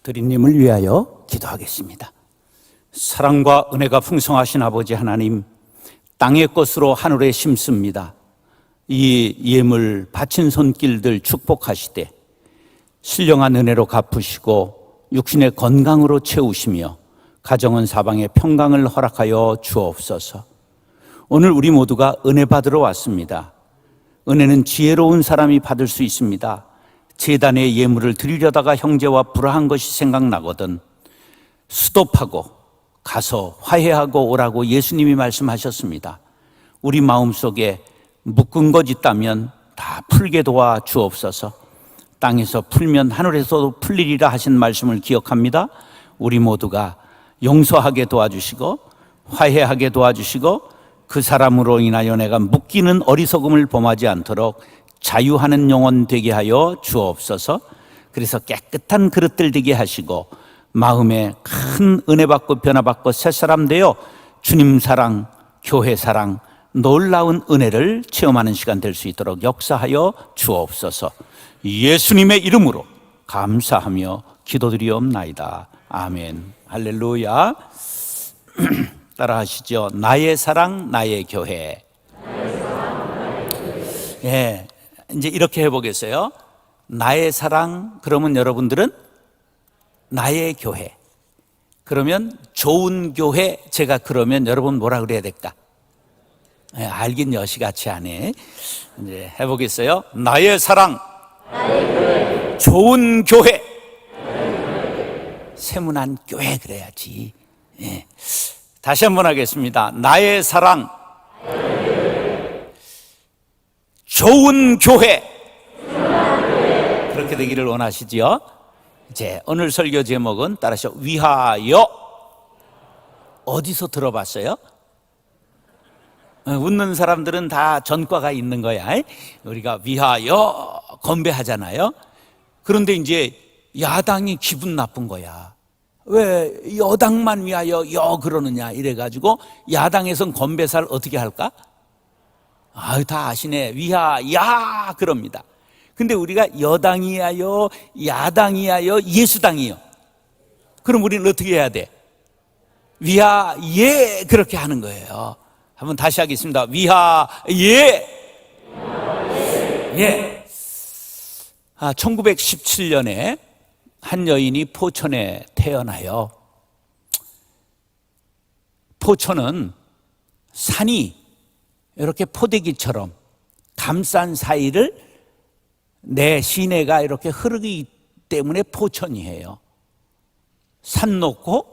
드리님을 위하여 기도하겠습니다. 사랑과 은혜가 풍성하신 아버지 하나님, 땅의 것으로 하늘에 심습니다. 이 예물 바친 손길들 축복하시되 신령한 은혜로 갚으시고 육신의 건강으로 채우시며 가정은 사방에 평강을 허락하여 주옵소서. 오늘 우리 모두가 은혜 받으러 왔습니다. 은혜는 지혜로운 사람이 받을 수 있습니다. 제단의 예물을 드리려다가 형제와 불화한 것이 생각나거든 스톱하고 가서 화해하고 오라고 예수님이 말씀하셨습니다. 우리 마음속에 묶은 것 있다면 다 풀게 도와 주옵소서. 땅에서 풀면 하늘에서도 풀리리라 하신 말씀을 기억합니다. 우리 모두가 용서하게 도와주시고 화해하게 도와주시고 그 사람으로 인하여 내가 묶이는 어리석음을 범하지 않도록 자유하는 영혼 되게 하여 주옵소서. 그래서 깨끗한 그릇들 되게 하시고 마음에 큰 은혜 받고 변화 받고 새 사람 되어 주님 사랑, 교회 사랑, 놀라운 은혜를 체험하는 시간 될 수 있도록 역사하여 주옵소서. 예수님의 이름으로 감사하며 기도드리옵나이다. 아멘. 할렐루야. 따라하시죠. 나의 사랑, 나의 교회. 예, 이제 이렇게 해보겠어요. 나의 사랑, 그러면 여러분들은 나의 교회. 그러면 좋은 교회, 제가 그러면 여러분 뭐라 그래야 될까? 예, 알긴 여시같이 하네. 이제 해보겠어요. 나의 사랑, 나의 교회. 좋은 교회. 세문안 교회 그래야지. 예. 다시 한번 하겠습니다. 나의 사랑, 좋은 교회. 그렇게 되기를 원하시지요? 이제 오늘 설교 제목은 따라서 위하여. 어디서 들어봤어요? 웃는 사람들은 다 전과가 있는 거야. 우리가 위하여 건배하잖아요. 그런데 이제 야당이 기분 나쁜 거야. 왜 여당만 위하여 그러느냐 이래가지고 야당에선 건배사를 어떻게 할까? 다 아시네. 위하야 그럽니다. 근데 우리가 여당이야요, 야당이야요, 예수당이요. 그럼 우리는 어떻게 해야 돼? 위하예 그렇게 하는 거예요. 한번 다시 하겠습니다. 위하예. 예. 1917년에 한 여인이 포천에 태어나요. 포천은 산이 이렇게 포대기처럼 감싼 사이를 내 시내가 이렇게 흐르기 때문에 포천이에요. 산 높고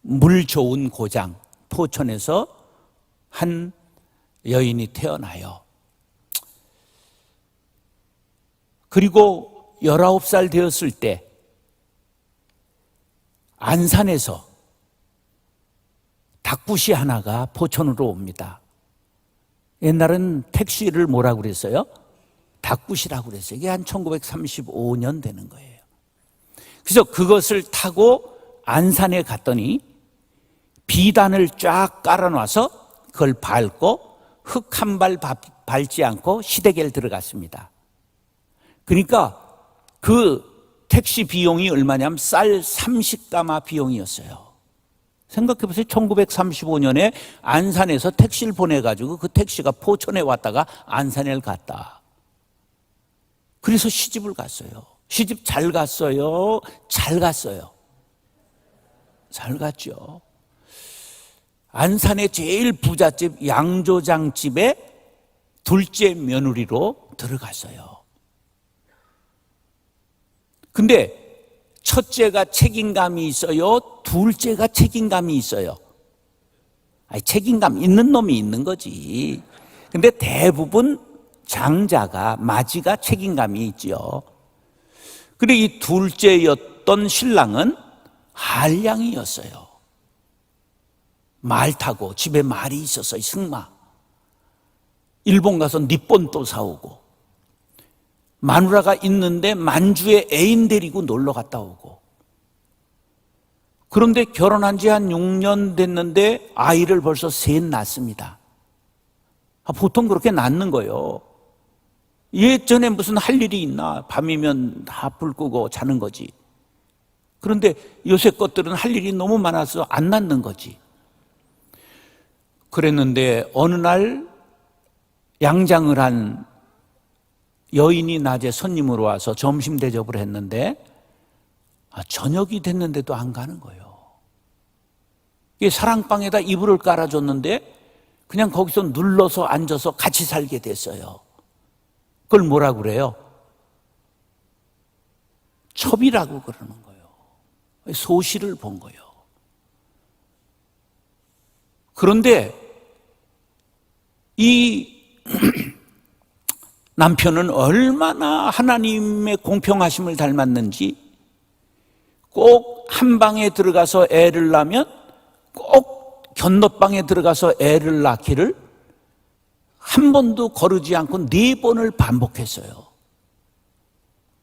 물 좋은 고장 포천에서 한 여인이 태어나요. 그리고 19살 되었을 때 안산에서 닭굿이 하나가 포천으로 옵니다. 옛날은 택시를 뭐라고 그랬어요? 닭굿이라고 그랬어요. 이게 한 1935년 되는 거예요. 그래서 그것을 타고 안산에 갔더니 비단을 쫙 깔아놔서 그걸 밟고 흙 한 발 밟지 않고 시댁에 들어갔습니다. 그러니까 그 택시 비용이 얼마냐면 쌀 30가마 비용이었어요. 생각해보세요. 1935년에 안산에서 택시를 보내가지고 그 택시가 포천에 왔다가 안산에 갔다. 그래서 시집을 갔어요. 시집 잘 갔어요? 잘 갔어요. 잘 갔죠. 안산의 제일 부잣집 양조장집에 둘째 며느리로 들어갔어요. 근데 첫째가 책임감이 있어요? 둘째가 책임감이 있어요? 책임감 있는 놈이 있는 거지. 근데 대부분 장자가, 마지가 책임감이 있죠. 그리고 이 둘째였던 신랑은 한량이었어요. 말 타고 집에 말이 있었어요. 승마. 일본 가서 니폰도 사오고 마누라가 있는데 만주에 애인 데리고 놀러 갔다 오고. 그런데 결혼한 지 한 6년 됐는데 아이를 벌써 셋 낳습니다. 보통 그렇게 낳는 거예요. 예전에 무슨 할 일이 있나? 밤이면 다 불 끄고 자는 거지. 그런데 요새 것들은 할 일이 너무 많아서 안 낳는 거지. 그랬는데 어느 날 양장을 한 여인이 낮에 손님으로 와서 점심 대접을 했는데 저녁이 됐는데도 안 가는 거예요. 이 사랑방에다 이불을 깔아줬는데 그냥 거기서 눌러서 앉아서 같이 살게 됐어요. 그걸 뭐라 그래요? 첩이라고 그러는 거예요. 소시를 본 거예요. 그런데 이 남편은 얼마나 하나님의 공평하심을 닮았는지 꼭 한 방에 들어가서 애를 낳으면 꼭 건너방에 들어가서 애를 낳기를 한 번도 거르지 않고 4번을 반복했어요.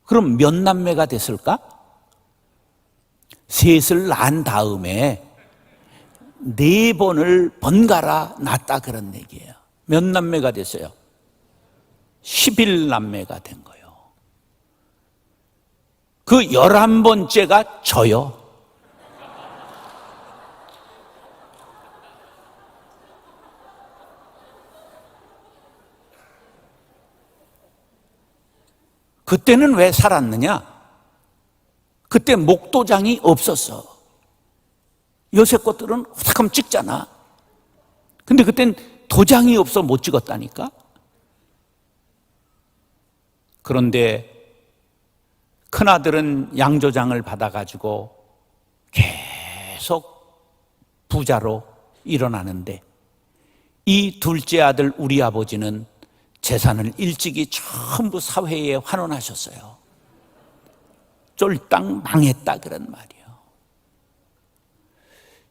그럼 몇 남매가 됐을까? 3을 낳은 다음에 4번을 번갈아 낳았다 그런 얘기예요. 몇 남매가 됐어요? 11남매가 된 거예요. 그 11번째가 저요. 그때는 왜 살았느냐? 그때 목도장이 없었어. 요새 것들은 후딱하면 찍잖아. 근데 그땐 도장이 없어 못 찍었다니까? 그런데 큰아들은 양조장을 받아가지고 계속 부자로 일어나는데 이 둘째 아들 우리 아버지는 재산을 일찍이 전부 사회에 환원하셨어요. 쫄딱 망했다 그런 말이에요.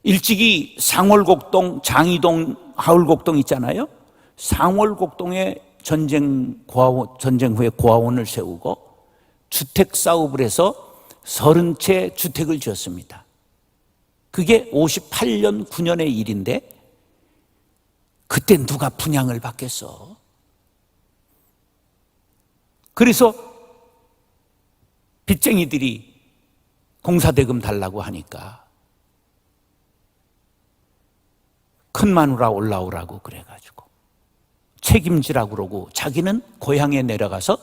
일찍이 상월곡동, 장이동, 하울곡동 있잖아요. 상월곡동에 전쟁 후에 고아원을 세우고 주택 사업을 해서 30채 주택을 지었습니다. 그게 58년, 9년의 일인데 그때 누가 분양을 받겠어? 그래서 빚쟁이들이 공사대금 달라고 하니까 큰 마누라 올라오라고 그래가지고 책임지라고 그러고 자기는 고향에 내려가서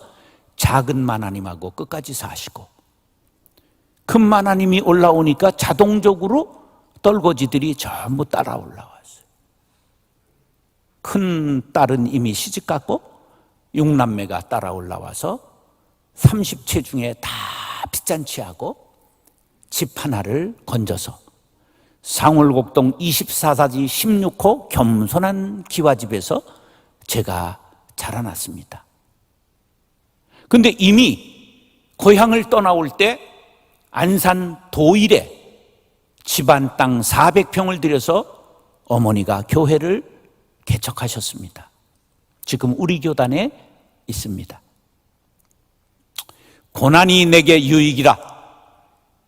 작은 마나님하고 끝까지 사시고 큰 마나님이 올라오니까 자동적으로 떨거지들이 전부 따라 올라왔어요. 큰 딸은 이미 시집갔고 6남매가 따라 올라와서 30채 중에 다 빚잔치하고 집 하나를 건져서 상월곡동 24사지 16호 겸손한 기와집에서 제가 자라났습니다. 근데 이미 고향을 떠나올 때 안산 도일에 집안 땅 400평을 들여서 어머니가 교회를 개척하셨습니다. 지금 우리 교단에 있습니다. 고난이 내게 유익이라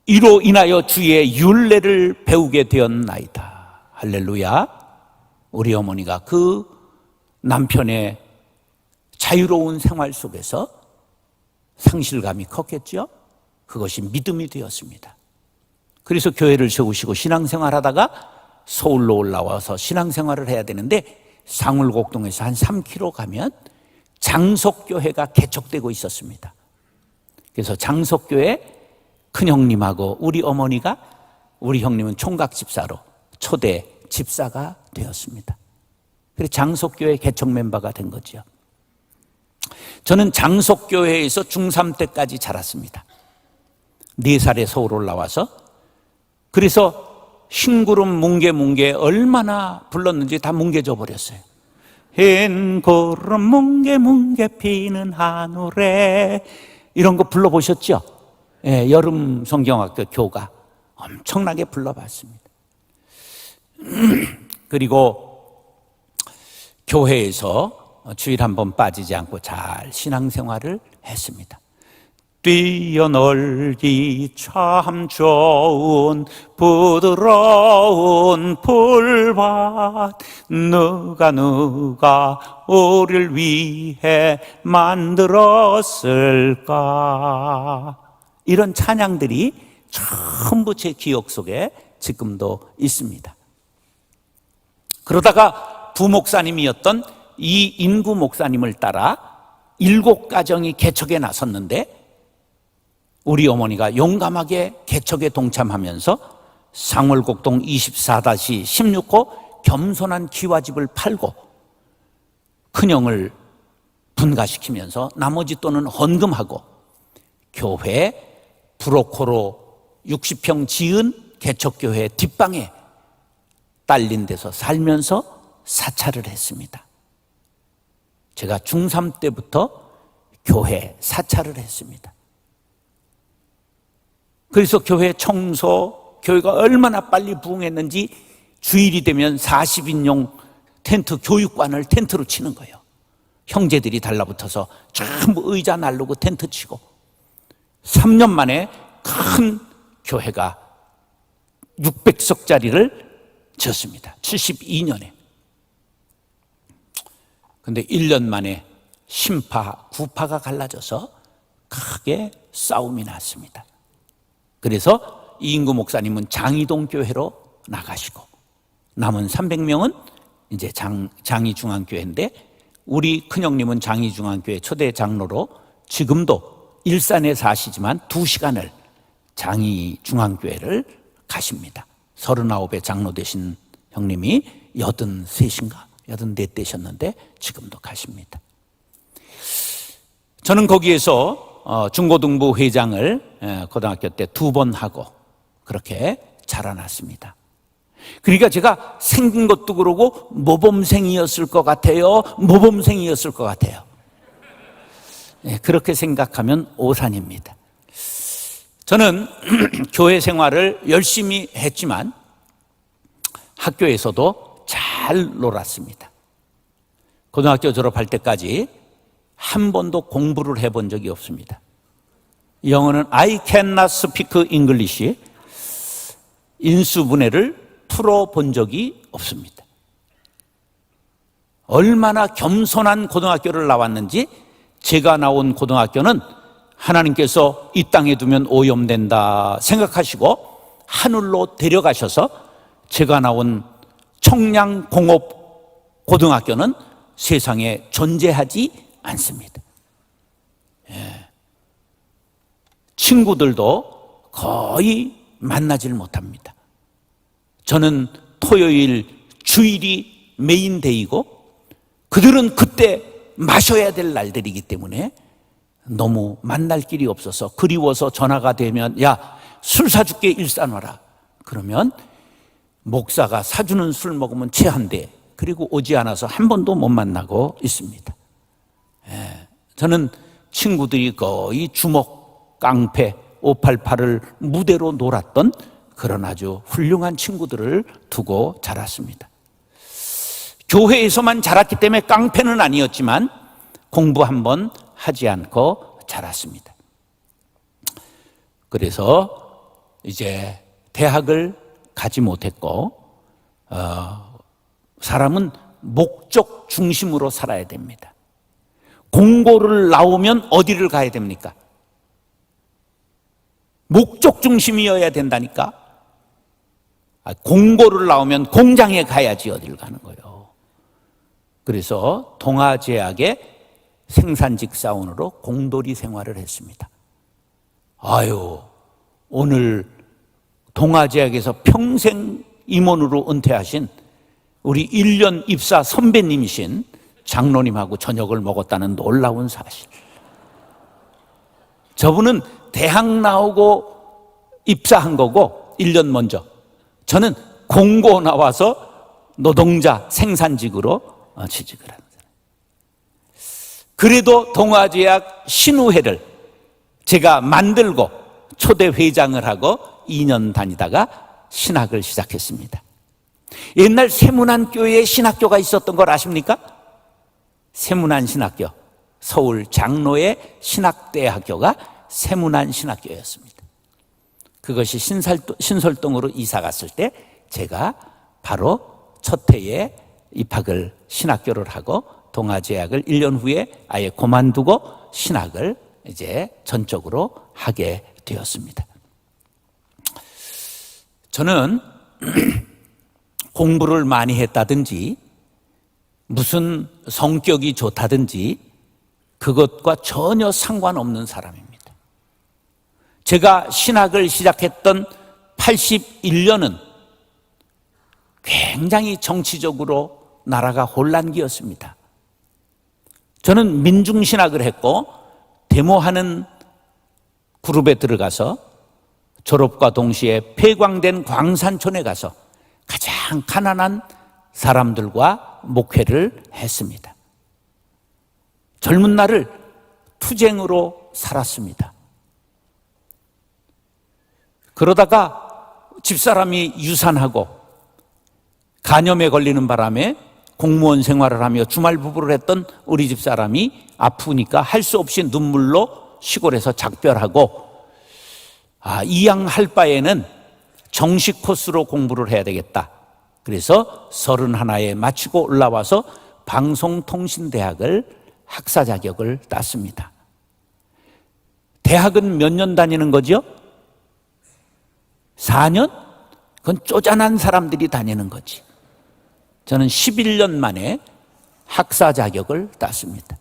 이로 인하여 주의 율례를 배우게 되었나이다. 할렐루야. 우리 어머니가 그 남편의 자유로운 생활 속에서 상실감이 컸겠죠. 그것이 믿음이 되었습니다. 그래서 교회를 세우시고 신앙생활하다가 서울로 올라와서 신앙생활을 해야 되는데 상월곡동에서 한 3km 가면 장석교회가 개척되고 있었습니다. 그래서 장석교회 큰형님하고 우리 어머니가 우리 형님은 총각집사로 초대 집사가 되었습니다. 그래서 장석교회 개척 멤버가 된 거죠. 저는 장석교회에서 중3 때까지 자랐습니다. 4살에 서울 올라와서 그래서 흰구름 뭉게뭉게 얼마나 불렀는지 다 뭉개져 버렸어요. 흰구름 뭉게뭉게 피는 하늘에 이런 거 불러보셨죠? 예, 여름 성경학교 교가 엄청나게 불러봤습니다. 그리고 교회에서 주일 한 번 빠지지 않고 잘 신앙생활을 했습니다. 뛰어놀기 참 좋은 부드러운 풀밭 누가 우리를 위해 만들었을까. 이런 찬양들이 전부 제 기억 속에 지금도 있습니다. 그러다가 부목사님이었던 이인구 목사님을 따라 7가정이 개척에 나섰는데 우리 어머니가 용감하게 개척에 동참하면서 상월곡동 24-16호 겸손한 기와집을 팔고 큰형을 분가시키면서 나머지 돈은 헌금하고 교회 브로커로 60평 지은 개척교회 뒷방에 딸린 데서 살면서 사찰을 했습니다. 제가 중3 때부터 교회 사찰을 했습니다. 그래서 교회 청소, 교회가 얼마나 빨리 부흥했는지 주일이 되면 40인용 텐트 교육관을 텐트로 치는 거예요. 형제들이 달라붙어서 전부 의자 날르고 텐트 치고 3년 만에 큰 교회가 600석짜리를 지었습니다. 72년에. 근데 1년 만에 신파, 구파가 갈라져서 크게 싸움이 났습니다. 그래서 이인구 목사님은 장이동 교회로 나가시고 남은 300명은 이제 장이중앙교회인데 우리 큰형님은 장이중앙교회 초대 장로로 지금도 일산에 사시지만 2시간을 장이중앙교회를 가십니다. 39의 장로 되신 형님이 83인가 84 되셨는데 지금도 가십니다. 저는 거기에서 중고등부 회장을 고등학교 때 2번 하고 그렇게 자라났습니다. 그러니까 제가 생긴 것도 그러고 모범생이었을 것 같아요. 모범생이었을 것 같아요. 네, 그렇게 생각하면 오산입니다. 저는 교회 생활을 열심히 했지만 학교에서도 잘 놀았습니다. 고등학교 졸업할 때까지 한 번도 공부를 해본 적이 없습니다. 영어는 I cannot speak English, 인수분해를 풀어본 적이 없습니다. 얼마나 겸손한 고등학교를 나왔는지 제가 나온 고등학교는 하나님께서 이 땅에 두면 오염된다 생각하시고 하늘로 데려가셔서 제가 나온 청량공업고등학교는 세상에 존재하지 않습니다. 친구들도 거의 만나질 못합니다. 저는 토요일, 주일이 메인데이고 그들은 그때 마셔야 될 날들이기 때문에 너무 만날 길이 없어서 그리워서 전화가 되면 야, 술 사줄게 일산 와라. 그러면 목사가 사주는 술 먹으면 체한대. 그리고 오지 않아서 한 번도 못 만나고 있습니다. 저는 친구들이 거의 주먹, 깡패, 588을 무대로 놀았던 그런 아주 훌륭한 친구들을 두고 자랐습니다. 교회에서만 자랐기 때문에 깡패는 아니었지만 공부 한번 하지 않고 자랐습니다. 그래서 이제 대학을 가지 못했고 사람은 목적 중심으로 살아야 됩니다. 공고를 나오면 어디를 가야 됩니까? 목적 중심이어야 된다니까. 공고를 나오면 공장에 가야지 어디를 가는 거예요. 그래서 동아제약의 생산직 사원으로 공돌이 생활을 했습니다. 아유, 오늘 동아제약에서 평생 임원으로 은퇴하신 우리 1년 입사 선배님이신 장로님하고 저녁을 먹었다는 놀라운 사실. 저분은 대학 나오고 입사한 거고 1년 먼저. 저는 공고 나와서 노동자 생산직으로 취직을 하는 거예요. 그래도 동아제약 신우회를 제가 만들고 초대 회장을 하고 2년 다니다가 신학을 시작했습니다. 옛날 세문안교회에 신학교가 있었던 걸 아십니까? 세문안 신학교, 서울 장로의 신학대학교가 세문안 신학교였습니다. 그것이 신설동으로 이사 갔을 때 제가 바로 첫 해에 입학을 신학교를 하고 동아제약을 1년 후에 아예 그만두고 신학을 이제 전적으로 하게 되었습니다. 저는 공부를 많이 했다든지 무슨 성격이 좋다든지 그것과 전혀 상관없는 사람입니다. 제가 신학을 시작했던 81년은 굉장히 정치적으로 나라가 혼란기였습니다. 저는 민중신학을 했고 데모하는 그룹에 들어가서 졸업과 동시에 폐광된 광산촌에 가서 가장 가난한 사람들과 목회를 했습니다. 젊은 날을 투쟁으로 살았습니다. 그러다가 집사람이 유산하고 간염에 걸리는 바람에 공무원 생활을 하며 주말 부부를 했던 우리 집사람이 아프니까 할 수 없이 눈물로 시골에서 작별하고 이양할 바에는 정식 코스로 공부를 해야 되겠다. 그래서 31에 마치고 올라와서 방송통신대학을 학사 자격을 땄습니다. 대학은 몇 년 다니는 거죠? 4년? 그건 쪼잔한 사람들이 다니는 거지. 저는 11년 만에 학사 자격을 땄습니다.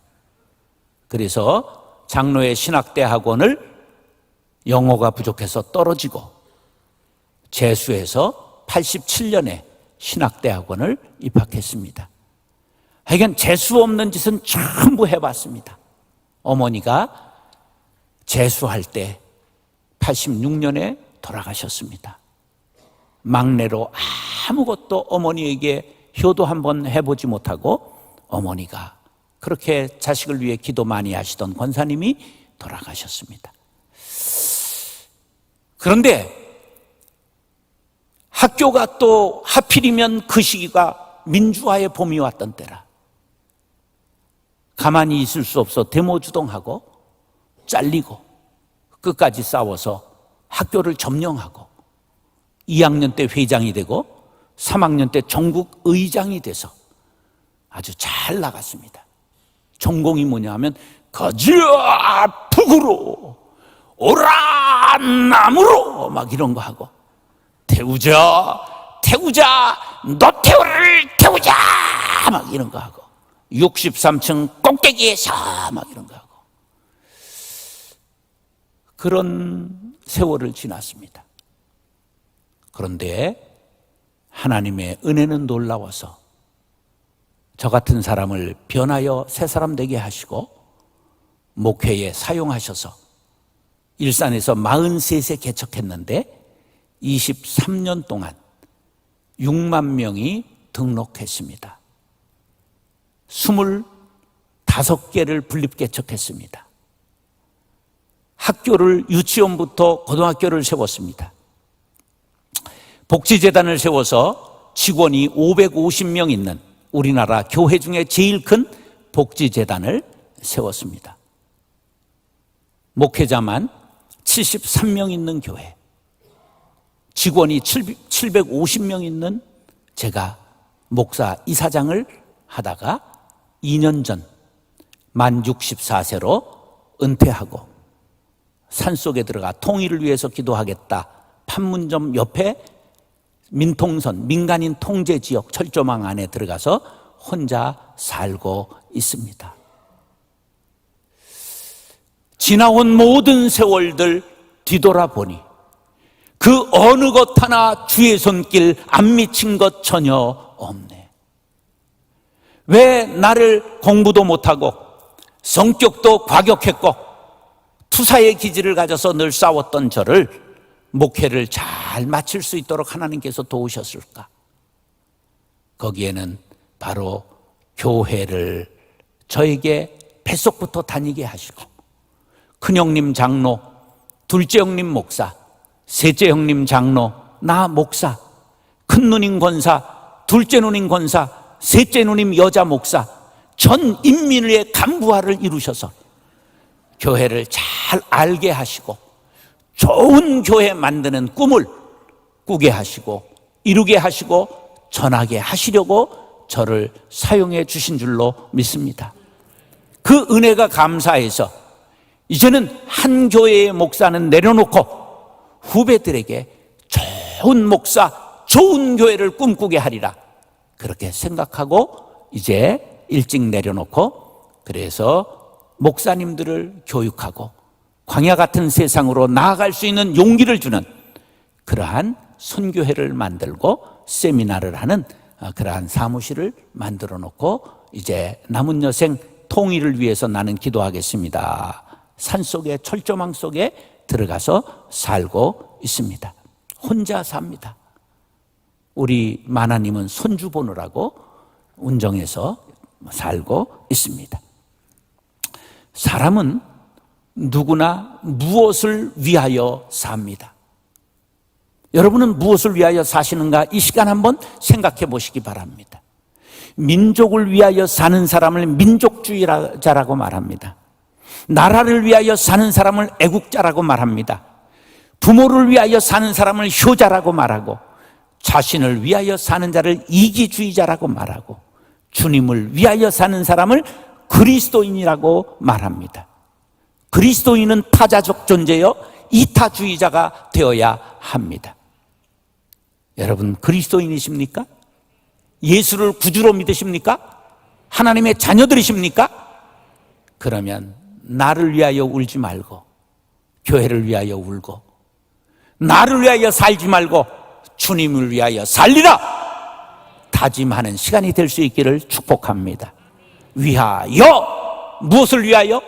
그래서 장로의 신학대학원을 영어가 부족해서 떨어지고 재수해서 87년에 신학대학원을 입학했습니다. 하여간 재수 없는 짓은 전부 해봤습니다. 어머니가 재수할 때 86년에 돌아가셨습니다. 막내로 아무것도 어머니에게 효도 한번 해보지 못하고 어머니가 그렇게 자식을 위해 기도 많이 하시던 권사님이 돌아가셨습니다. 그런데 학교가 또 하필이면 그 시기가 민주화의 봄이 왔던 때라 가만히 있을 수 없어 데모주동하고 잘리고 끝까지 싸워서 학교를 점령하고 2학년 때 회장이 되고 3학년 때 전국 의장이 돼서 아주 잘 나갔습니다. 전공이 뭐냐 하면 거지야 북으로 오라 남으로 막 이런 거 하고 태우자 노태우를 태우자 막 이런 거 하고 63층 꼭대기에서 막 이런 거 하고 그런 세월을 지났습니다. 그런데 하나님의 은혜는 놀라워서 저 같은 사람을 변하여 새 사람 되게 하시고 목회에 사용하셔서 일산에서 43세 개척했는데 23년 동안 6만 명이 등록했습니다. 25개를 분립개척했습니다. 학교를 유치원부터 고등학교를 세웠습니다. 복지재단을 세워서 직원이 550명 있는 우리나라 교회 중에 제일 큰 복지재단을 세웠습니다. 목회자만 73명 있는 교회, 직원이 750명 있는 제가 목사 이사장을 하다가 2년 전 만 64세로 은퇴하고 산속에 들어가 통일을 위해서 기도하겠다. 판문점 옆에 민통선, 민간인 통제지역 철조망 안에 들어가서 혼자 살고 있습니다. 지나온 모든 세월들 뒤돌아보니 그 어느 것 하나 주의 손길 안 미친 것 전혀 없네. 왜 나를 공부도 못하고 성격도 과격했고 투사의 기질을 가져서 늘 싸웠던 저를 목회를 잘 마칠 수 있도록 하나님께서 도우셨을까? 거기에는 바로 교회를 저에게 뱃속부터 다니게 하시고 큰형님 장로, 둘째 형님 목사, 셋째 형님 장로, 나 목사, 큰 누님 권사, 둘째 누님 권사, 셋째 누님 여자 목사, 전 인민의 간부화를 이루셔서 교회를 잘 알게 하시고 좋은 교회 만드는 꿈을 꾸게 하시고 이루게 하시고 전하게 하시려고 저를 사용해 주신 줄로 믿습니다. 그 은혜가 감사해서 이제는 한 교회의 목사는 내려놓고 후배들에게 좋은 목사, 좋은 교회를 꿈꾸게 하리라. 그렇게 생각하고 이제 일찍 내려놓고, 그래서 목사님들을 교육하고 광야 같은 세상으로 나아갈 수 있는 용기를 주는 그러한 선교회를 만들고 세미나를 하는 그러한 사무실을 만들어 놓고 이제 남은 여생 통일을 위해서 나는 기도하겠습니다. 산속에, 철조망 속에 들어가서 살고 있습니다. 혼자 삽니다. 우리 마나님은 손주 보느라고 운정에서 살고 있습니다. 사람은 누구나 무엇을 위하여 삽니다. 여러분은 무엇을 위하여 사시는가? 이 시간 한번 생각해 보시기 바랍니다. 민족을 위하여 사는 사람을 민족주의자라고 말합니다. 나라를 위하여 사는 사람을 애국자라고 말합니다. 부모를 위하여 사는 사람을 효자라고 말하고, 자신을 위하여 사는 자를 이기주의자라고 말하고, 주님을 위하여 사는 사람을 그리스도인이라고 말합니다. 그리스도인은 타자적 존재여 이타주의자가 되어야 합니다. 여러분, 그리스도인이십니까? 예수를 구주로 믿으십니까? 하나님의 자녀들이십니까? 그러면 나를 위하여 울지 말고 교회를 위하여 울고, 나를 위하여 살지 말고 주님을 위하여 살리라 다짐하는 시간이 될 수 있기를 축복합니다. 위하여, 무엇을 위하여?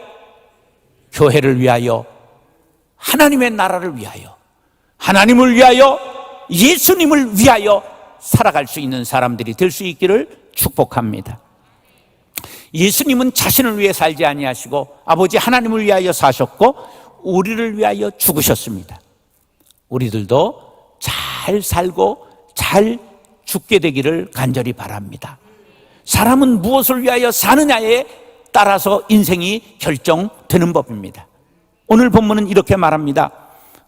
교회를 위하여, 하나님의 나라를 위하여, 하나님을 위하여, 예수님을 위하여 살아갈 수 있는 사람들이 될 수 있기를 축복합니다. 예수님은 자신을 위해 살지 아니하시고 아버지 하나님을 위하여 사셨고 우리를 위하여 죽으셨습니다. 우리들도 잘 살고 잘 죽게 되기를 간절히 바랍니다. 사람은 무엇을 위하여 사느냐에 따라서 인생이 결정되는 법입니다. 오늘 본문은 이렇게 말합니다.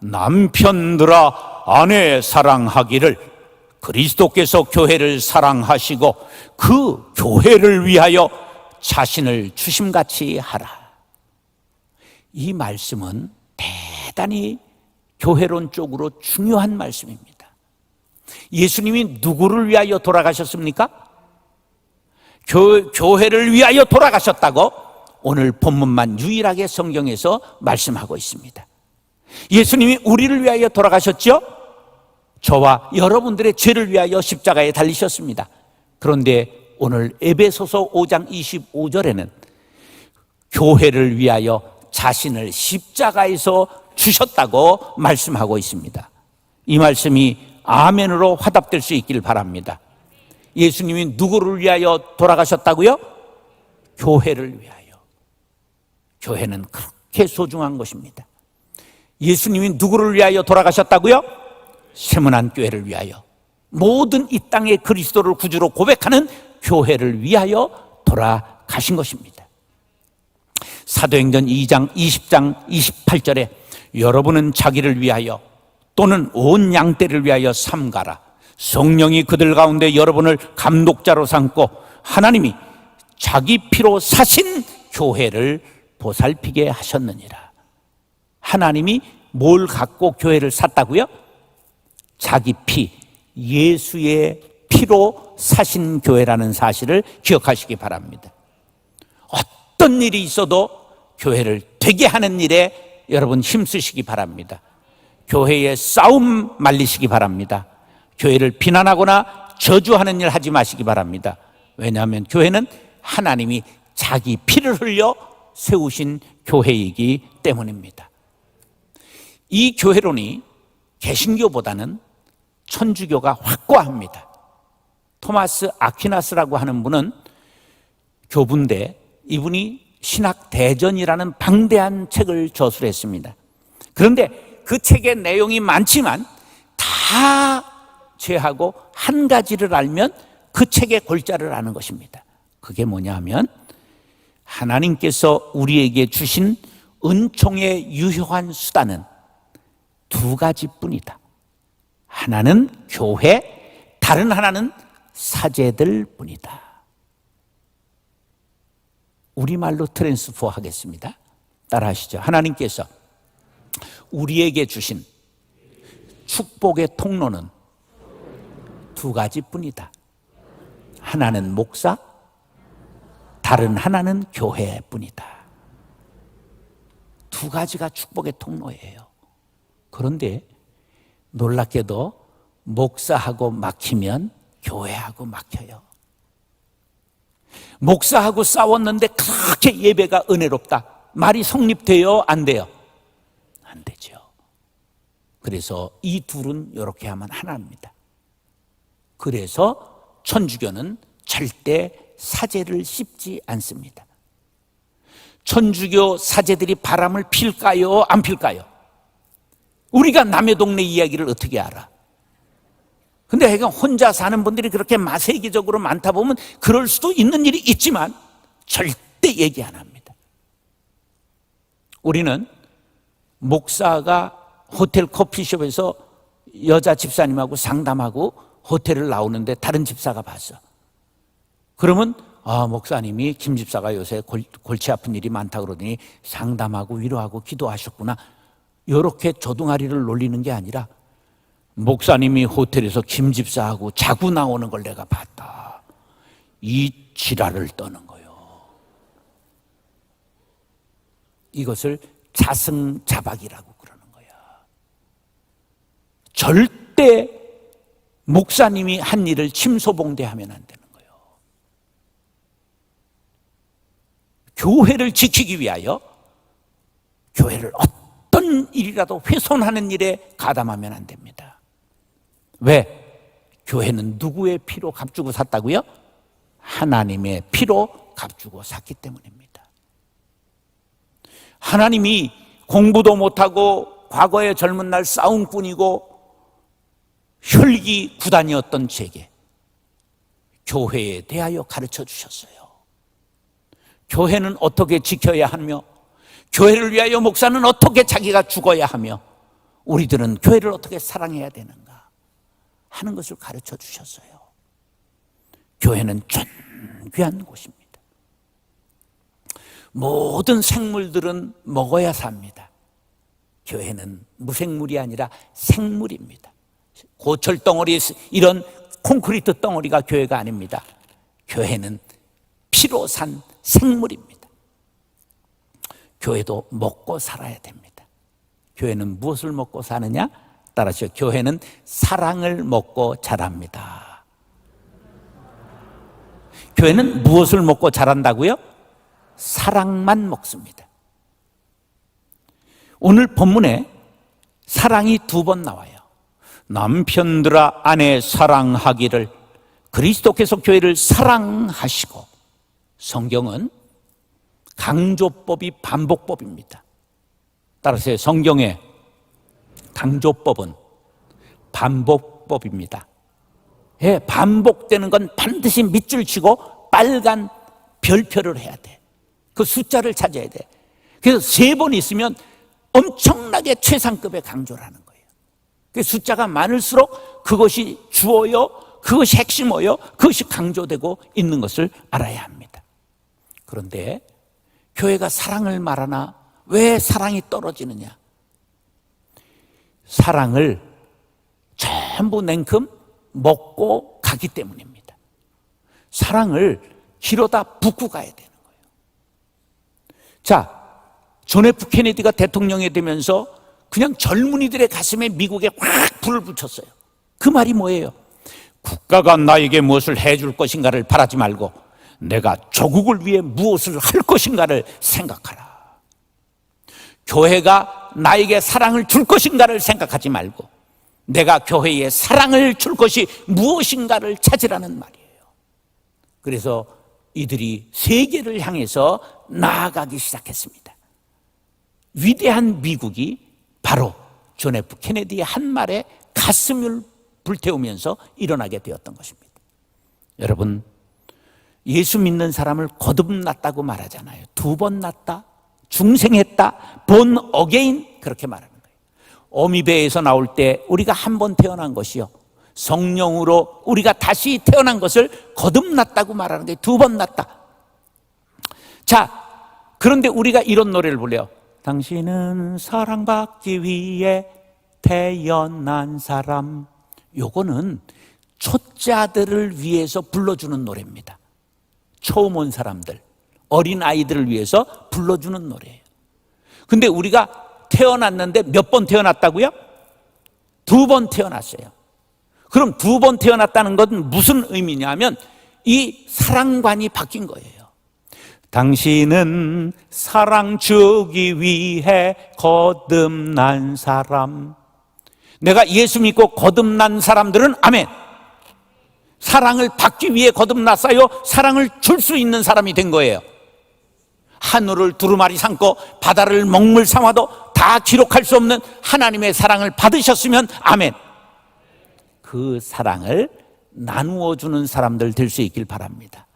남편들아 아내 사랑하기를 그리스도께서 교회를 사랑하시고 그 교회를 위하여 자신을 주심같이 하라. 이 말씀은 대단히 교회론적으로 중요한 말씀입니다. 예수님이 누구를 위하여 돌아가셨습니까? 교회를 위하여 돌아가셨다고 오늘 본문만 유일하게 성경에서 말씀하고 있습니다. 예수님이 우리를 위하여 돌아가셨죠? 저와 여러분들의 죄를 위하여 십자가에 달리셨습니다. 그런데 오늘 에베소서 5장 25절에는 교회를 위하여 자신을 십자가에서 주셨다고 말씀하고 있습니다. 이 말씀이 아멘으로 화답될 수 있기를 바랍니다. 예수님이 누구를 위하여 돌아가셨다고요? 교회를 위하여. 교회는 그렇게 소중한 것입니다. 예수님이 누구를 위하여 돌아가셨다고요? 세문안 교회를 위하여. 모든 이 땅의 그리스도를 구주로 고백하는 교회를 위하여 돌아가신 것입니다. 사도행전 2장 20장 28절에 여러분은 자기를 위하여 또는 온 양떼를 위하여 삼가라. 성령이 그들 가운데 여러분을 감독자로 삼고 하나님이 자기 피로 사신 교회를 보살피게 하셨느니라. 하나님이 뭘 갖고 교회를 샀다고요? 자기 피, 예수의 피로 사신 교회라는 사실을 기억하시기 바랍니다. 어떤 일이 있어도 교회를 되게 하는 일에 여러분 힘쓰시기 바랍니다. 교회의 싸움 말리시기 바랍니다. 교회를 비난하거나 저주하는 일 하지 마시기 바랍니다. 왜냐하면 교회는 하나님이 자기 피를 흘려 세우신 교회이기 때문입니다. 이 교회론이 개신교보다는 천주교가 확고합니다. 토마스 아퀴나스라고 하는 분은 교부인데 이분이 신학대전이라는 방대한 책을 저술했습니다. 그런데 그 책의 내용이 많지만 다 제하고 한 가지를 알면 그 책의 골자를 아는 것입니다. 그게 뭐냐 하면 하나님께서 우리에게 주신 은총의 유효한 수단은 두 가지뿐이다. 하나는 교회, 다른 하나는 사제들 뿐이다. 우리말로 트랜스포 하겠습니다. 따라하시죠. 하나님께서 우리에게 주신 축복의 통로는 두 가지뿐이다. 하나는 목사, 다른 하나는 교회뿐이다. 두 가지가 축복의 통로예요. 그런데 놀랍게도 목사하고 막히면 교회하고 막혀요. 목사하고 싸웠는데 그렇게 예배가 은혜롭다. 말이 성립돼요? 안 돼요? 안 되죠. 그래서 이 둘은 이렇게 하면 하나입니다. 그래서 천주교는 절대 사제를 씹지 않습니다. 천주교 사제들이 바람을 필까요? 안 필까요? 우리가 남의 동네 이야기를 어떻게 알아? 근데 하여간 혼자 사는 분들이 그렇게 마세기적으로 많다 보면 그럴 수도 있는 일이 있지만 절대 얘기 안 합니다. 우리는 목사가 호텔 커피숍에서 여자 집사님하고 상담하고 호텔을 나오는데 다른 집사가 봤어. 그러면 목사님이 김 집사가 요새 골치 아픈 일이 많다 그러더니 상담하고 위로하고 기도하셨구나. 이렇게 조둥아리를 놀리는 게 아니라 목사님이 호텔에서 김 집사하고 자고 나오는 걸 내가 봤다. 이 지랄을 떠는 거예요. 이것을 자승자박이라고 그러는 거야. 절대 목사님이 한 일을 침소봉대하면 안 되는 거예요. 교회를 지키기 위하여 교회를 어떤 일이라도 훼손하는 일에 가담하면 안 됩니다. 왜? 교회는 누구의 피로 값주고 샀다고요? 하나님의 피로 값주고 샀기 때문입니다. 하나님이 공부도 못하고 과거의 젊은 날 싸움꾼이고 혈기 구단이었던 제게 교회에 대하여 가르쳐 주셨어요. 교회는 어떻게 지켜야 하며 교회를 위하여 목사는 어떻게 자기가 죽어야 하며 우리들은 교회를 어떻게 사랑해야 되는가 하는 것을 가르쳐 주셨어요. 교회는 존귀한 곳입니다. 모든 생물들은 먹어야 삽니다. 교회는 무생물이 아니라 생물입니다. 고철 덩어리, 이런 콘크리트 덩어리가 교회가 아닙니다. 교회는 피로 산 생물입니다. 교회도 먹고 살아야 됩니다. 교회는 무엇을 먹고 사느냐? 따라서 교회는 사랑을 먹고 자랍니다. 교회는 무엇을 먹고 자란다고요? 사랑만 먹습니다. 오늘 본문에 사랑이 두 번 나와요. 남편들아 아내 사랑하기를, 그리스도께서 교회를 사랑하시고. 성경은 강조법이 반복법입니다. 따라서 성경의 강조법은 반복법입니다. 예, 반복되는 건 반드시 밑줄 치고 빨간 별표를 해야 돼. 그 숫자를 찾아야 돼. 그래서 3번 있으면 엄청나게 최상급의 강조를 하는 거예요. 그 숫자가 많을수록 그것이 주어요, 그것이 핵심어요, 그것이 강조되고 있는 것을 알아야 합니다. 그런데 교회가 사랑을 말하나 왜 사랑이 떨어지느냐? 사랑을 전부 냉큼 먹고 가기 때문입니다. 사랑을 길어다 붓고 가야 되는 거예요. 자, 존 F 케네디가 대통령이 되면서 그냥 젊은이들의 가슴에 미국에 확 불을 붙였어요. 그 말이 뭐예요? 국가가 나에게 무엇을 해줄 것인가를 바라지 말고 내가 조국을 위해 무엇을 할 것인가를 생각하라. 교회가 나에게 사랑을 줄 것인가를 생각하지 말고 내가 교회에 사랑을 줄 것이 무엇인가를 찾으라는 말이에요. 그래서 이들이 세계를 향해서 나아가기 시작했습니다. 위대한 미국이 바로 존 F 케네디의 한 말에 가슴을 불태우면서 일어나게 되었던 것입니다. 여러분, 예수 믿는 사람을 거듭났다고 말하잖아요. 2번 났다, 중생했다, 본 어게인, 그렇게 말하는 거예요. 어미배에서 나올 때 우리가 한 번 태어난 것이요, 성령으로 우리가 다시 태어난 것을 거듭났다고 말하는데 2번 났다. 자, 그런데 우리가 이런 노래를 불러요. 당신은 사랑받기 위해 태어난 사람. 요거는 약자들을 위해서 불러주는 노래입니다. 처음 온 사람들, 어린 아이들을 위해서 불러주는 노래예요. 근데 우리가 태어났는데 몇 번 태어났다고요? 2번 태어났어요. 그럼 2번 태어났다는 건 무슨 의미냐면 이 사랑관이 바뀐 거예요. 당신은 사랑 주기 위해 거듭난 사람. 내가 예수 믿고 거듭난 사람들은 아멘. 사랑을 받기 위해 거듭났어요. 사랑을 줄 수 있는 사람이 된 거예요. 하늘을 두루마리 삼고 바다를 먹물 삼아도 다 기록할 수 없는 하나님의 사랑을 받으셨으면 아멘. 그 사랑을 나누어 주는 사람들 될 수 있길 바랍니다.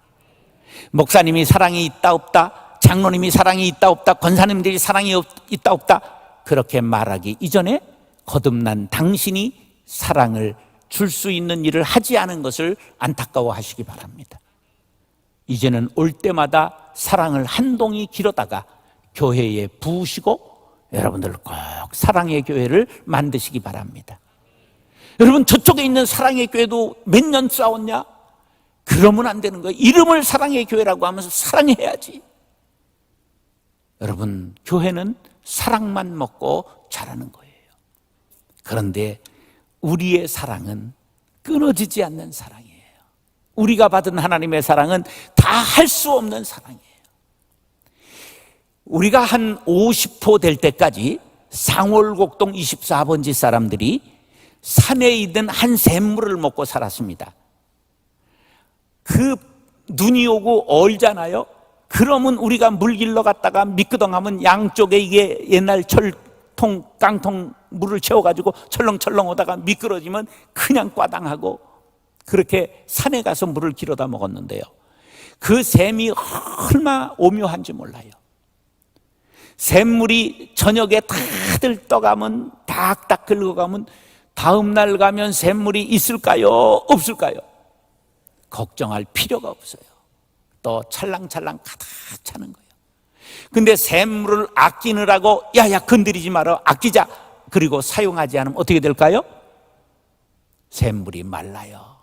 목사님이 사랑이 있다 없다, 장로님이 사랑이 있다 없다, 권사님들이 사랑이 있다 없다 그렇게 말하기 이전에 거듭난 당신이 사랑을 줄 수 있는 일을 하지 않은 것을 안타까워하시기 바랍니다. 이제는 올 때마다 사랑을 한 동이 길어다가 교회에 부으시고 여러분들 꼭 사랑의 교회를 만드시기 바랍니다. 여러분, 저쪽에 있는 사랑의 교회도 몇 년 싸웠냐? 그러면 안 되는 거예요. 이름을 사랑의 교회라고 하면서 사랑해야지. 여러분, 교회는 사랑만 먹고 자라는 거예요. 그런데 우리의 사랑은 끊어지지 않는 사랑이에요. 우리가 받은 하나님의 사랑은 다 할 수 없는 사랑이에요. 우리가 한 50호 될 때까지 상월곡동 24번지 사람들이 산에 있는 한 샘물을 먹고 살았습니다. 그 눈이 오고 얼잖아요. 그러면 우리가 물 길러 갔다가 미끄덩하면 양쪽에 이게 옛날 철통 깡통 물을 채워가지고 철렁철렁 오다가 미끄러지면 그냥 꽈당하고 그렇게 산에 가서 물을 길어다 먹었는데요. 그 샘이 얼마나 오묘한지 몰라요. 샘물이 저녁에 다들 떠가면 닥닥 긁어가면 다음날 가면 샘물이 있을까요? 없을까요? 걱정할 필요가 없어요. 또 찰랑찰랑 가득 차는 거예요. 근데 샘물을 아끼느라고 야야 건드리지 마라, 아끼자, 그리고 사용하지 않으면 어떻게 될까요? 샘물이 말라요.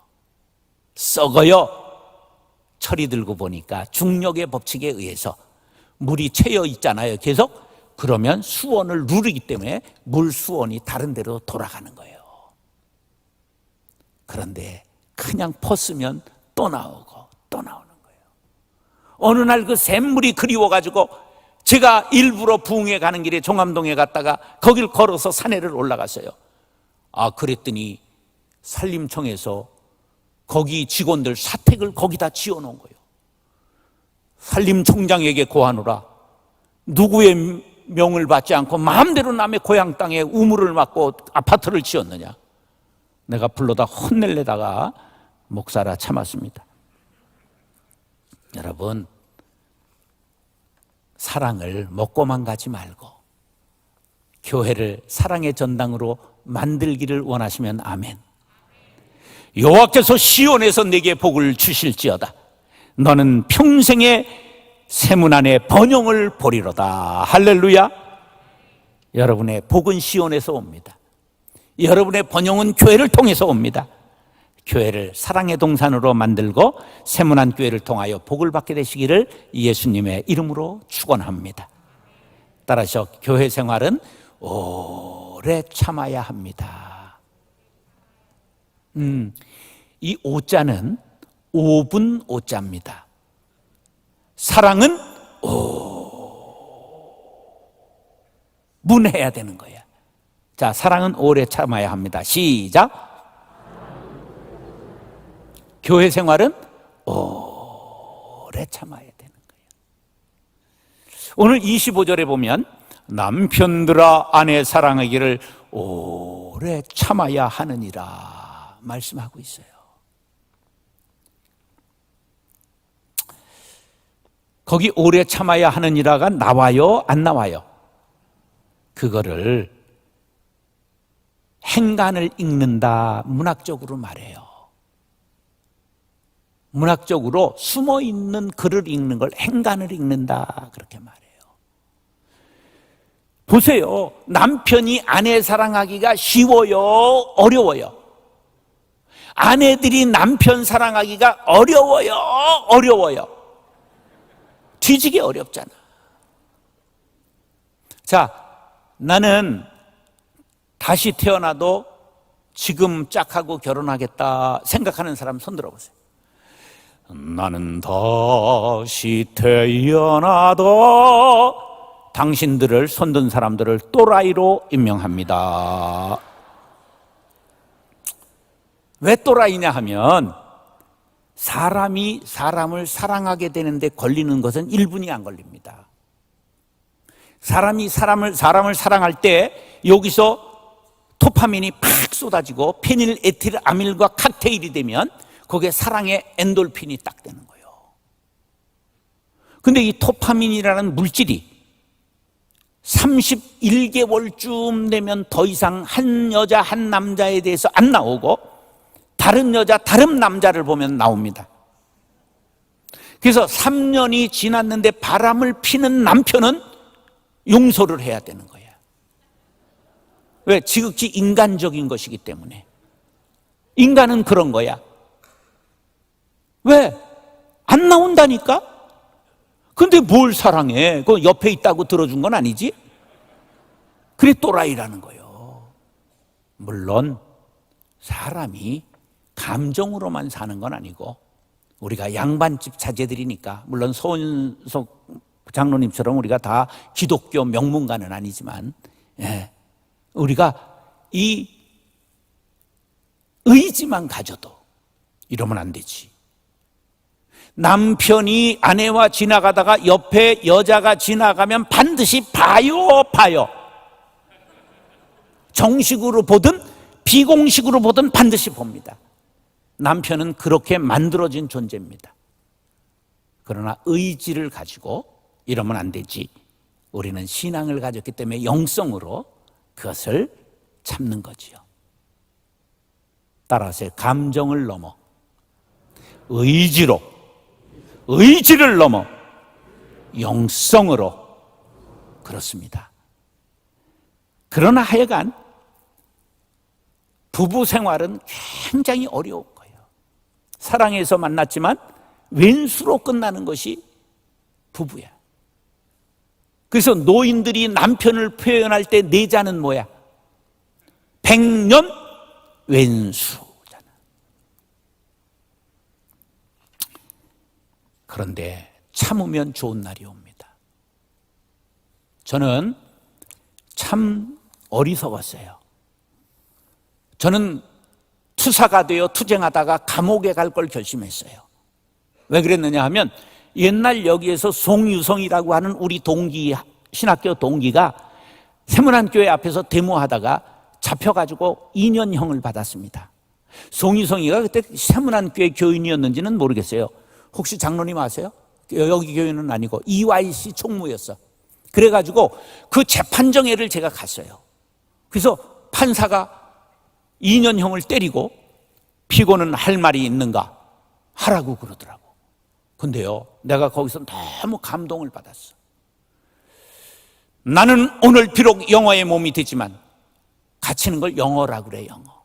썩어요. 철이 들고 보니까 중력의 법칙에 의해서 물이 채여 있잖아요, 계속. 그러면 수온을 누르기 때문에 물 수온이 다른 데로 돌아가는 거예요. 그런데 그냥 퍼쓰면 또 나오고 또 나오는 거예요. 어느 날 그 샘물이 그리워가지고 제가 일부러 부흥회 가는 길에 종암동에 갔다가 거길 걸어서 산에를 올라갔어요. 그랬더니 산림청에서 거기 직원들 사택을 거기다 지어놓은 거예요. 산림총장에게 고하노라. 누구의 명을 받지 않고 마음대로 남의 고향 땅에 우물을 막고 아파트를 지었느냐. 내가 불러다 혼낼래다가 목사라 참았습니다. 여러분, 사랑을 먹고만 가지 말고 교회를 사랑의 전당으로 만들기를 원하시면 아멘. 여호와께서 시온에서 내게 복을 주실지어다. 너는 평생의 세문 안에 번영을 보리로다. 할렐루야. 여러분의 복은 시온에서 옵니다. 여러분의 번영은 교회를 통해서 옵니다. 교회를 사랑의 동산으로 만들고 세문안 교회를 통하여 복을 받게 되시기를 예수님의 이름으로 축원합니다. 따라서 교회 생활은 오래 참아야 합니다. 이 오자는 5분 오자입니다. 사랑은 문해야 되는 거야. 자, 사랑은 오래 참아야 합니다. 시작. 교회 생활은 오래 참아야 되는 거예요. 오늘 25절에 보면 남편들아 아내 사랑하기를 오래 참아야 하느니라 말씀하고 있어요. 거기 오래 참아야 하느니라가 나와요, 안 나와요? 그거를 행간을 읽는다, 문학적으로 말해요. 문학적으로 숨어있는 글을 읽는 걸 행간을 읽는다, 그렇게 말해요. 보세요. 남편이 아내 사랑하기가 쉬워요, 어려워요? 아내들이 남편 사랑하기가 어려워요. 뒤지게 어렵잖아. 자, 나는 다시 태어나도 지금 짝하고 결혼하겠다 생각하는 사람 손 들어보세요. 나는 다시 태어나도 당신들을 손든 사람들을 또라이로 임명합니다. 왜 또라이냐 하면 사람이 사람을 사랑하게 되는데 걸리는 것은 1분이 안 걸립니다. 사람이 사람을 사랑할 때 여기서 도파민이 팍 쏟아지고 페닐에틸아밀과 칵테일이 되면 거기에 사랑의 엔돌핀이 딱 되는 거예요. 근데 이 도파민이라는 물질이 31개월쯤 되면 더 이상 한 여자 한 남자에 대해서 안 나오고 다른 여자 다른 남자를 보면 나옵니다. 그래서 3년이 지났는데 바람을 피는 남편은 용서를 해야 되는 거예요. 왜? 지극히 인간적인 것이기 때문에. 인간은 그런 거야. 왜? 안 나온다니까? 근데 뭘 사랑해? 그 옆에 있다고 들어준 건 아니지? 그래 또라이라는 거예요. 물론 사람이 감정으로만 사는 건 아니고 우리가 양반집 자제들이니까 물론 소은석 장로님처럼 우리가 다 기독교 명문가는 아니지만 우리가 이 의지만 가져도 이러면 안 되지. 남편이 아내와 지나가다가 옆에 여자가 지나가면 반드시 봐요. 정식으로 보든 비공식으로 보든 반드시 봅니다. 남편은 그렇게 만들어진 존재입니다. 그러나 의지를 가지고 이러면 안 되지. 우리는 신앙을 가졌기 때문에 영성으로 그것을 참는 거지요. 따라서 감정을 넘어 의지를 넘어 영성으로 그렇습니다. 그러나 하여간 부부 생활은 굉장히 어려운 거예요. 사랑해서 만났지만 왼수로 끝나는 것이 부부야. 그래서 노인들이 남편을 표현할 때 내자는 뭐야? 100년 왼수잖아. 그런데 참으면 좋은 날이 옵니다. 저는 참 어리석었어요. 저는 투사가 되어 투쟁하다가 감옥에 갈 걸 결심했어요. 왜 그랬느냐 하면 옛날 여기에서 송유성이라고 하는 우리 동기, 신학교 동기가 세문안교회 앞에서 데모하다가 잡혀가지고 2년형을 받았습니다. 송유성이가 그때 세문안교회 교인이었는지는 모르겠어요. 혹시 장로님 아세요? 여기 교인은 아니고 EYC 총무였어. 그래가지고 그 재판정회를 제가 갔어요. 그래서 판사가 2년형을 때리고 피고는 할 말이 있는가 하라고 그러더라고. 근데요, 내가 거기서 너무 감동을 받았어. 나는 오늘 비록 영어의 몸이 되지만 갇히는 걸 영어라고 그래. 영어.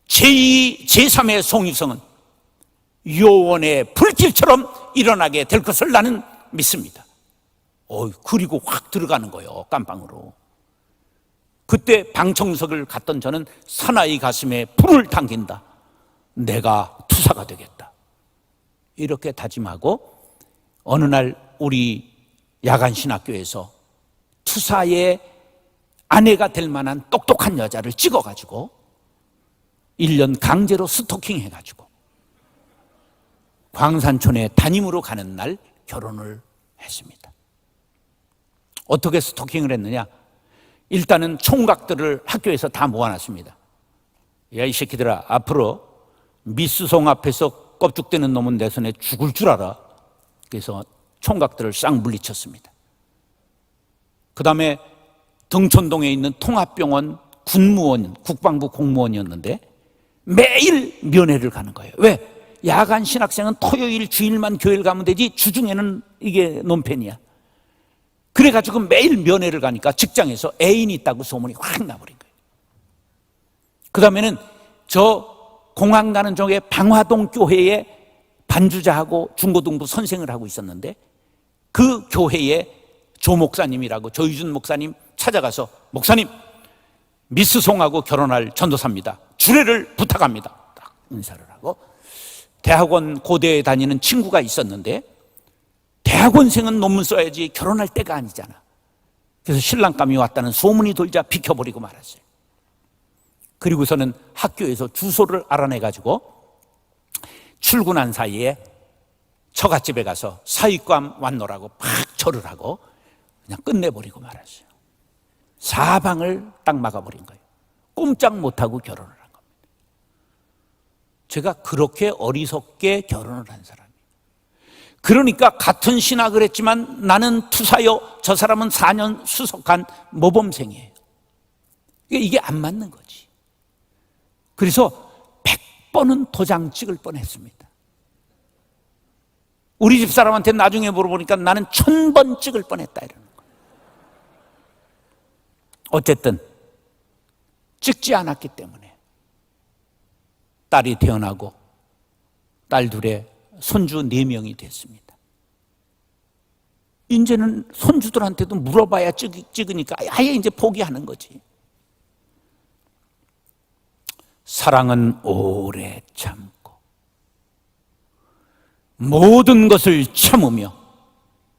제2, 제3의 송유성은 요원의 불길처럼 일어나게 될 것을 나는 믿습니다. 그리고 확 들어가는 거예요. 깜빵으로. 그때 방청석을 갔던 저는 사나이 가슴에 불을 당긴다. 내가 투사가 되겠다. 이렇게 다짐하고 어느 날 우리 야간 신학교에서 투사의 아내가 될 만한 똑똑한 여자를 찍어가지고 1년 강제로 스토킹 해가지고 광산촌에 담임으로 가는 날 결혼을 했습니다. 어떻게 스토킹을 했느냐? 일단은 총각들을 학교에서 다 모아놨습니다. 야, 이 새끼들아, 앞으로 미스송 앞에서 껍죽대는 놈은 내 손에 죽을 줄 알아. 그래서 총각들을 싹 물리쳤습니다. 그 다음에 등촌동에 있는 통합병원 군무원, 국방부 공무원이었는데 매일 면회를 가는 거예요. 왜? 야간 신학생은 토요일 주일만 교회를 가면 되지 주중에는 이게 논펜이야. 그래가지고 매일 면회를 가니까 직장에서 애인이 있다고 소문이 확 나버린 거예요. 그 다음에는 저 공항 가는 쪽에 방화동 교회에 반주자하고 중고등부 선생을 하고 있었는데, 그 교회에 조 목사님이라고, 조유준 목사님 찾아가서, 목사님, 미스 송하고 결혼할 전도사입니다, 주례를 부탁합니다, 딱 인사를 하고, 대학원 고대에 다니는 친구가 있었는데, 대학원생은 논문 써야지 결혼할 때가 아니잖아. 그래서 신랑감이 왔다는 소문이 돌자 비켜버리고 말았어요. 그리고서는 학교에서 주소를 알아내가지고 출근한 사이에 처갓집에 가서 사위감 왔노라고 팍 절을 하고 그냥 끝내버리고 말았어요. 사방을 딱 막아버린 거예요. 꼼짝 못하고 결혼을 한 겁니다. 제가 그렇게 어리석게 결혼을 한 사람이에요. 그러니까 같은 신학을 했지만 나는 투사요, 저 사람은 4년 수석한 모범생이에요. 이게 안 맞는 거지. 그래서 100번은 도장 찍을 뻔했습니다. 우리 집 사람한테 나중에 물어보니까 나는 1000번 찍을 뻔했다 이러는 거예요. 어쨌든 찍지 않았기 때문에 딸이 태어나고 딸 둘에 손주 4명이 됐습니다. 이제는 손주들한테도 물어봐야 찍으니까 아예 이제 포기하는 거지. 사랑은 오래 참고 모든 것을 참으며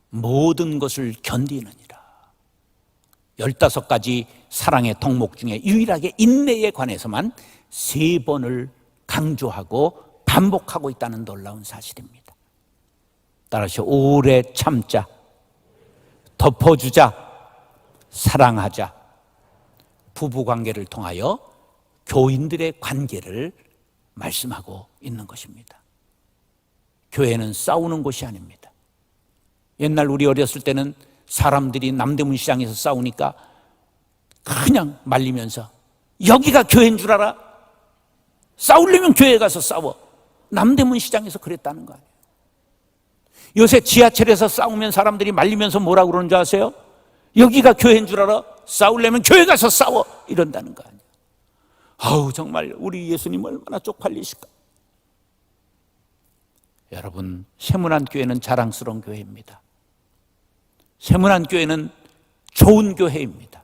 모든 것을 견디느니라. 15가지 사랑의 덕목 중에 유일하게 인내에 관해서만 3번을 강조하고 반복하고 있다는 놀라운 사실입니다. 따라서 오래 참자, 덮어주자, 사랑하자. 부부관계를 통하여 교인들의 관계를 말씀하고 있는 것입니다. 교회는 싸우는 곳이 아닙니다. 옛날 우리 어렸을 때는 사람들이 남대문 시장에서 싸우니까 그냥 말리면서 여기가 교회인 줄 알아? 싸우려면 교회에 가서 싸워. 남대문 시장에서 그랬다는 거 아니에요. 요새 지하철에서 싸우면 사람들이 말리면서 뭐라고 그러는 줄 아세요? 여기가 교회인 줄 알아? 싸우려면 교회 가서 싸워. 이런다는 거 아니에요. 아우, 정말 우리 예수님 얼마나 쪽팔리실까. 여러분, 세문안교회는 자랑스러운 교회입니다. 세문안교회는 좋은 교회입니다.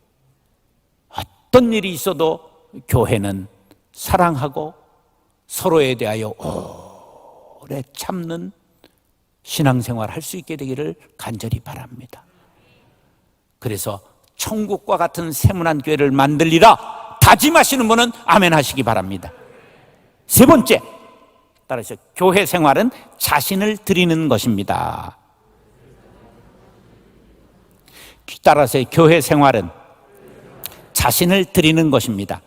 어떤 일이 있어도 교회는 사랑하고 서로에 대하여 오래 참는 신앙생활 할 수 있게 되기를 간절히 바랍니다. 그래서 천국과 같은 세문안교회를 만들리라 다짐하시는 분은 아멘 하시기 바랍니다. 3번째, 따라서 교회 생활은 자신을 드리는 것입니다. 따라서 교회 생활은 자신을 드리는 것입니다.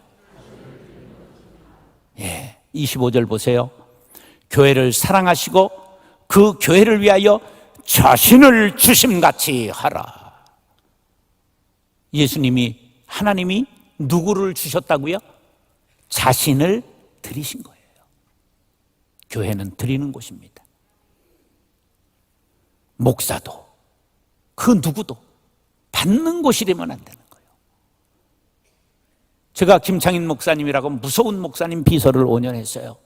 25절 보세요. 교회를 사랑하시고 그 교회를 위하여 자신을 주심같이 하라. 예수님이, 하나님이 누구를 주셨다고요? 자신을 드리신 거예요. 교회는 드리는 곳입니다. 목사도 그 누구도 받는 곳이라면 안 되는 거예요. 제가 김창인 목사님이라고 무서운 목사님 비서를 5년 했어요.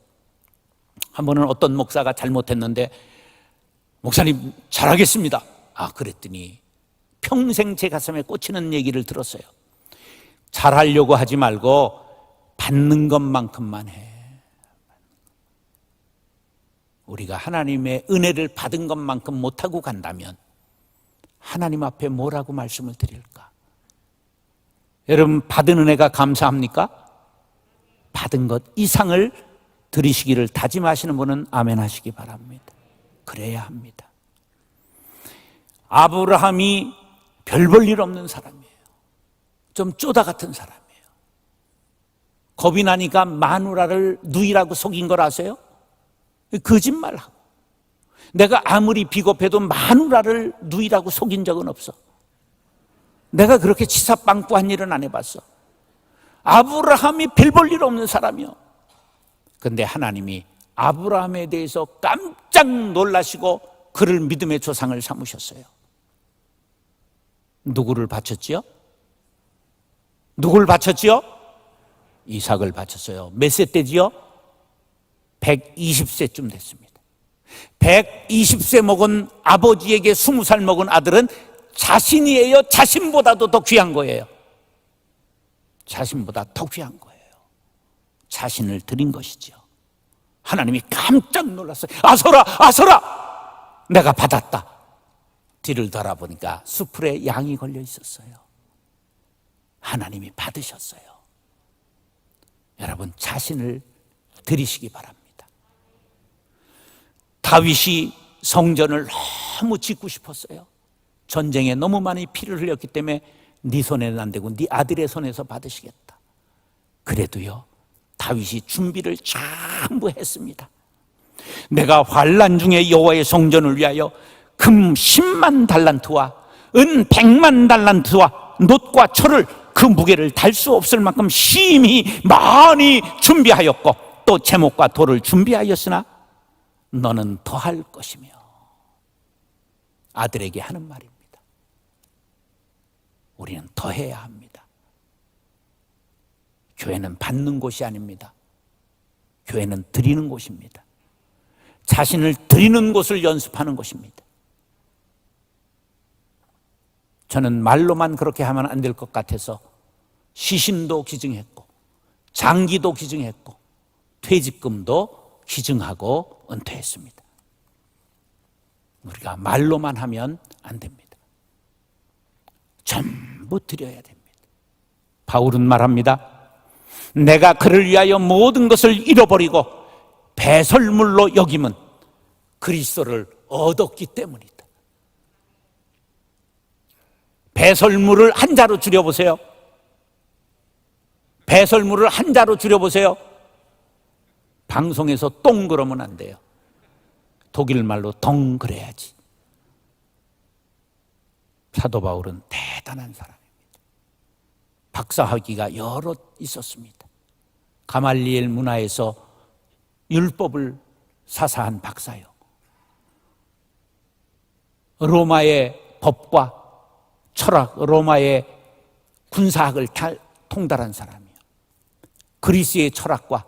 한 번은 어떤 목사가 잘못했는데 목사님 잘하겠습니다. 그랬더니 평생 제 가슴에 꽂히는 얘기를 들었어요. 잘하려고 하지 말고 받는 것만큼만 해. 우리가 하나님의 은혜를 받은 것만큼 못하고 간다면 하나님 앞에 뭐라고 말씀을 드릴까? 여러분, 받은 은혜가 감사합니까? 받은 것 이상을 드리시기를 다짐하시는 분은 아멘 하시기 바랍니다. 그래야 합니다. 아브라함이 별 볼 일 없는 사람이에요. 좀 쪼다 같은 사람이에요. 겁이 나니까 마누라를 누이라고 속인 걸 아세요? 거짓말하고. 내가 아무리 비겁해도 마누라를 누이라고 속인 적은 없어. 내가 그렇게 치사빵꾸한 일은 안 해봤어. 아브라함이 별 볼 일 없는 사람이요. 근데 하나님이 아브라함에 대해서 깜짝 놀라시고 그를 믿음의 조상을 삼으셨어요. 누구를 바쳤지요? 누구를 바쳤지요? 이삭을 바쳤어요. 몇 세 때지요? 120세쯤 됐습니다. 120세 먹은 아버지에게 20살 먹은 아들은 자신이에요? 자신보다도 더 귀한 거예요? 자신보다 더 귀한 거예요. 자신을 드린 것이죠. 하나님이 깜짝 놀랐어요. 아서라, 아서라! 내가 받았다. 뒤를 돌아보니까 수풀에 양이 걸려 있었어요. 하나님이 받으셨어요. 여러분, 자신을 드리시기 바랍니다. 다윗이 성전을 너무 짓고 싶었어요. 전쟁에 너무 많이 피를 흘렸기 때문에 네 손에는 안 되고 네 아들의 손에서 받으시겠다. 그래도요, 다윗이 준비를 전부 했습니다. 내가 환난 중에 여호와의 성전을 위하여 금 10만 달란트와 은 100만 달란트와 놋과 철을 그 무게를 달 수 없을 만큼 심히 많이 준비하였고 또 제목과 돌을 준비하였으나 너는 더할 것이며. 아들에게 하는 말입니다. 우리는 더해야 합니다. 교회는 받는 곳이 아닙니다. 교회는 드리는 곳입니다. 자신을 드리는 곳을 연습하는 곳입니다. 저는 말로만 그렇게 하면 안 될 것 같아서 시신도 기증했고 장기도 기증했고 퇴직금도 기증하고 은퇴했습니다. 우리가 말로만 하면 안 됩니다. 전부 드려야 됩니다. 바울은 말합니다. 내가 그를 위하여 모든 것을 잃어버리고 배설물로 여김은 그리스도를 얻었기 때문이다. 배설물을 한자로 줄여보세요. 배설물을 한자로 줄여보세요. 방송에서 똥 그러면 안 돼요. 독일 말로 덩 그래야지. 사도 바울은 대단한 사람입니다. 박사학위가 여러 있었습니다. 가말리엘 문화에서 율법을 사사한 박사요. 로마의 법과 철학, 로마의 군사학을 통달한 사람이에요. 그리스의 철학과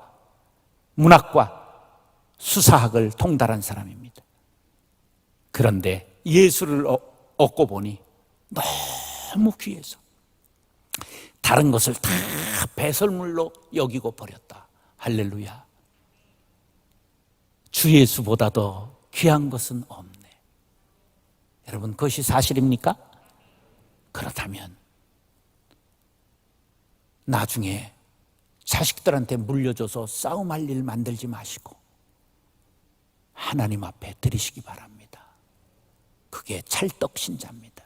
문학과 수사학을 통달한 사람입니다. 그런데 예수를 얻고 보니 너무 귀해서 다른 것을 다 배설물로 여기고 버렸다. 할렐루야. 주 예수보다도 귀한 것은 없네. 여러분, 그것이 사실입니까? 그렇다면 나중에 자식들한테 물려줘서 싸움할 일 만들지 마시고 하나님 앞에 드리시기 바랍니다. 그게 찰떡신자입니다.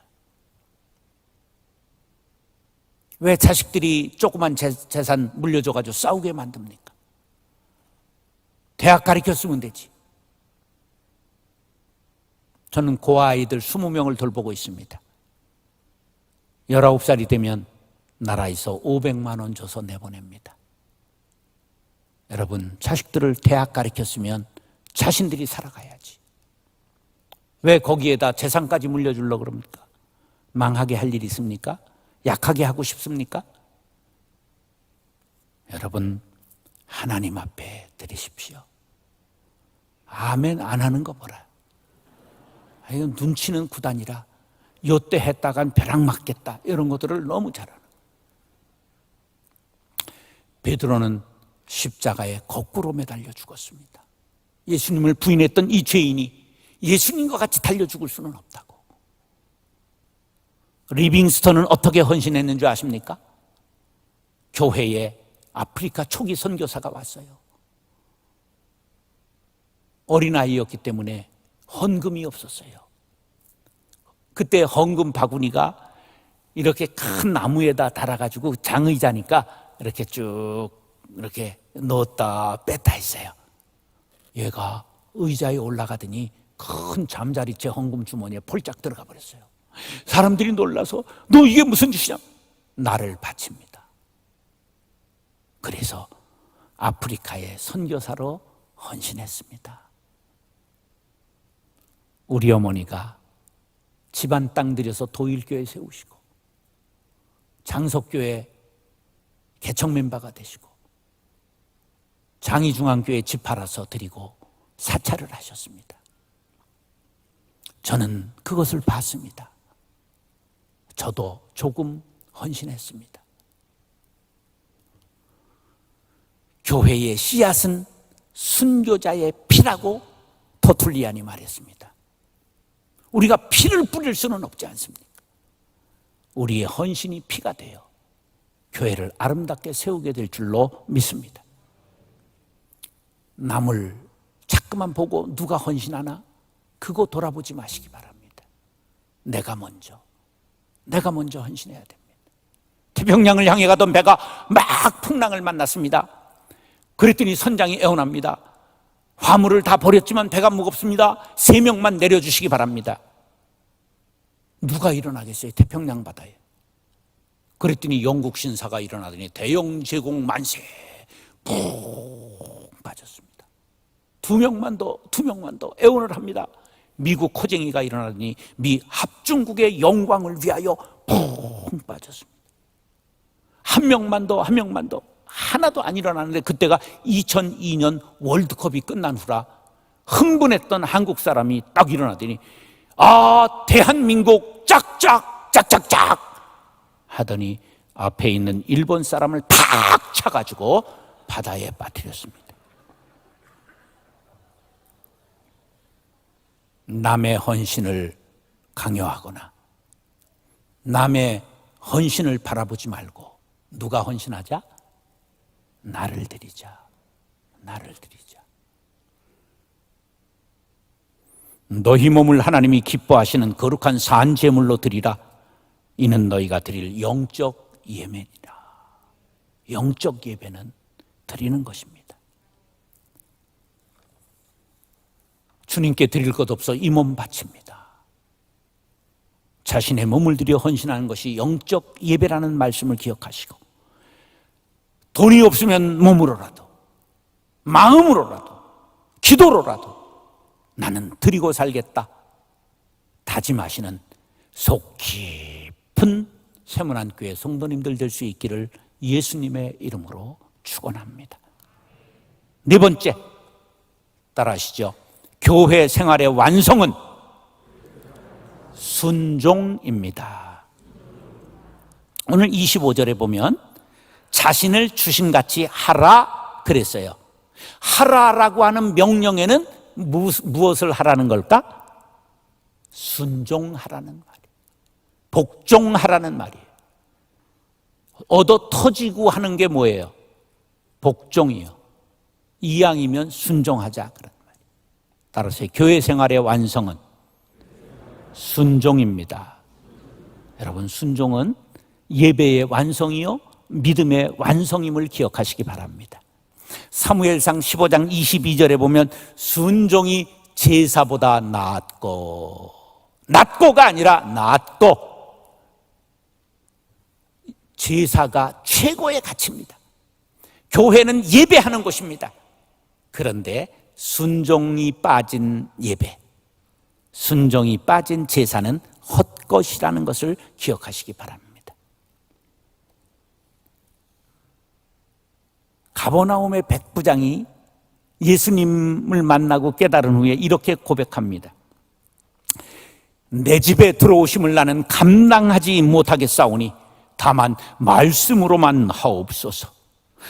왜 자식들이 조그만 재산 물려줘가지고 싸우게 만듭니까? 대학 가르쳤으면 되지. 저는 고아아이들 20명을 돌보고 있습니다. 19살이 되면 나라에서 500만 원 줘서 내보냅니다. 여러분, 자식들을 대학 가르쳤으면 자신들이 살아가야지. 왜 거기에다 재산까지 물려주려고 그럽니까? 망하게 할 일이 있습니까? 약하게 하고 싶습니까? 여러분, 하나님 앞에 드리십시오. 아멘 안 하는 거 보라. 이건 눈치는 구단이라 요때 했다간 벼락 맞겠다 이런 것들을 너무 잘하는. 베드로는 십자가에 거꾸로 매달려 죽었습니다. 예수님을 부인했던 이 죄인이 예수님과 같이 달려 죽을 수는 없다고. 리빙스턴은 어떻게 헌신했는 줄 아십니까? 교회에 아프리카 초기 선교사가 왔어요. 어린아이였기 때문에 헌금이 없었어요. 그때 헌금 바구니가 이렇게 큰 나무에다 달아가지고 장의자니까 이렇게 쭉 이렇게 넣었다 뺐다 했어요. 얘가 의자에 올라가더니 큰 잠자리채 헌금 주머니에 폴짝 들어가 버렸어요. 사람들이 놀라서 너 이게 무슨 짓이냐? 나를 바칩니다. 그래서 아프리카의 선교사로 헌신했습니다. 우리 어머니가 집안 땅 들여서 도일교회 세우시고 장석교회 개척 멤버가 되시고 장이중앙교회 집 팔아서 드리고 사찰을 하셨습니다. 저는 그것을 봤습니다. 저도 조금 헌신했습니다. 교회의 씨앗은 순교자의 피라고 터툴리안이 말했습니다. 우리가 피를 뿌릴 수는 없지 않습니까? 우리의 헌신이 피가 되어 교회를 아름답게 세우게 될 줄로 믿습니다. 남을 자꾸만 보고 누가 헌신하나 그거 돌아보지 마시기 바랍니다. 내가 먼저 헌신해야 됩니다. 태평양을 향해 가던 배가 막 풍랑을 만났습니다. 그랬더니 선장이 애원합니다. 화물을 다 버렸지만 배가 무겁습니다. 3명만 내려주시기 바랍니다. 누가 일어나겠어요? 태평양 바다에. 그랬더니 영국 신사가 일어나더니 대영 제공 만세 푹 빠졌습니다. 2명만 더 애원을 합니다. 미국 코쟁이가 일어나더니 미 합중국의 영광을 위하여 푹 빠졌습니다. 한 명만 더 하나도 안 일어나는데 그때가 2002년 월드컵이 끝난 후라 흥분했던 한국 사람이 딱 일어나더니 대한민국 짝짝짝짝짝 하더니 앞에 있는 일본 사람을 탁 차가지고 바다에 빠뜨렸습니다. 남의 헌신을 강요하거나 남의 헌신을 바라보지 말고 누가 헌신하자? 나를 드리자. 너희 몸을 하나님이 기뻐하시는 거룩한 산제물로 드리라. 이는 너희가 드릴 영적 예배니라. 영적 예배는 드리는 것입니다. 주님께 드릴 것 없어 이 몸 바칩니다. 자신의 몸을 들여 헌신하는 것이 영적 예배라는 말씀을 기억하시고, 돈이 없으면 몸으로라도 마음으로라도 기도로라도 나는 드리고 살겠다 다짐하시는 속 깊은 세문안교회 성도님들 될 수 있기를 예수님의 이름으로 축원합니다. 4번째, 따라하시죠. 교회 생활의 완성은 순종입니다. 오늘 25절에 보면 자신을 주신같이 하라 그랬어요. 하라라고 하는 명령에는 무엇을 하라는 걸까? 순종하라는 말이에요. 복종하라는 말이에요. 얻어 터지고 하는 게 뭐예요? 복종이요. 이왕이면 순종하자 그런 말이에요. 따라서 교회 생활의 완성은 순종입니다. 여러분, 순종은 예배의 완성이요 믿음의 완성임을 기억하시기 바랍니다. 사무엘상 15장 22절에 보면 순종이 제사보다 낫고가 아니라 낫고, 제사가 최고의 가치입니다. 교회는 예배하는 곳입니다. 그런데 순종이 빠진 예배, 순종이 빠진 제사는 헛것이라는 것을 기억하시기 바랍니다. 가버나움의 백부장이 예수님을 만나고 깨달은 후에 이렇게 고백합니다. 내 집에 들어오심을 나는 감당하지 못하겠사오니 다만 말씀으로만 하옵소서.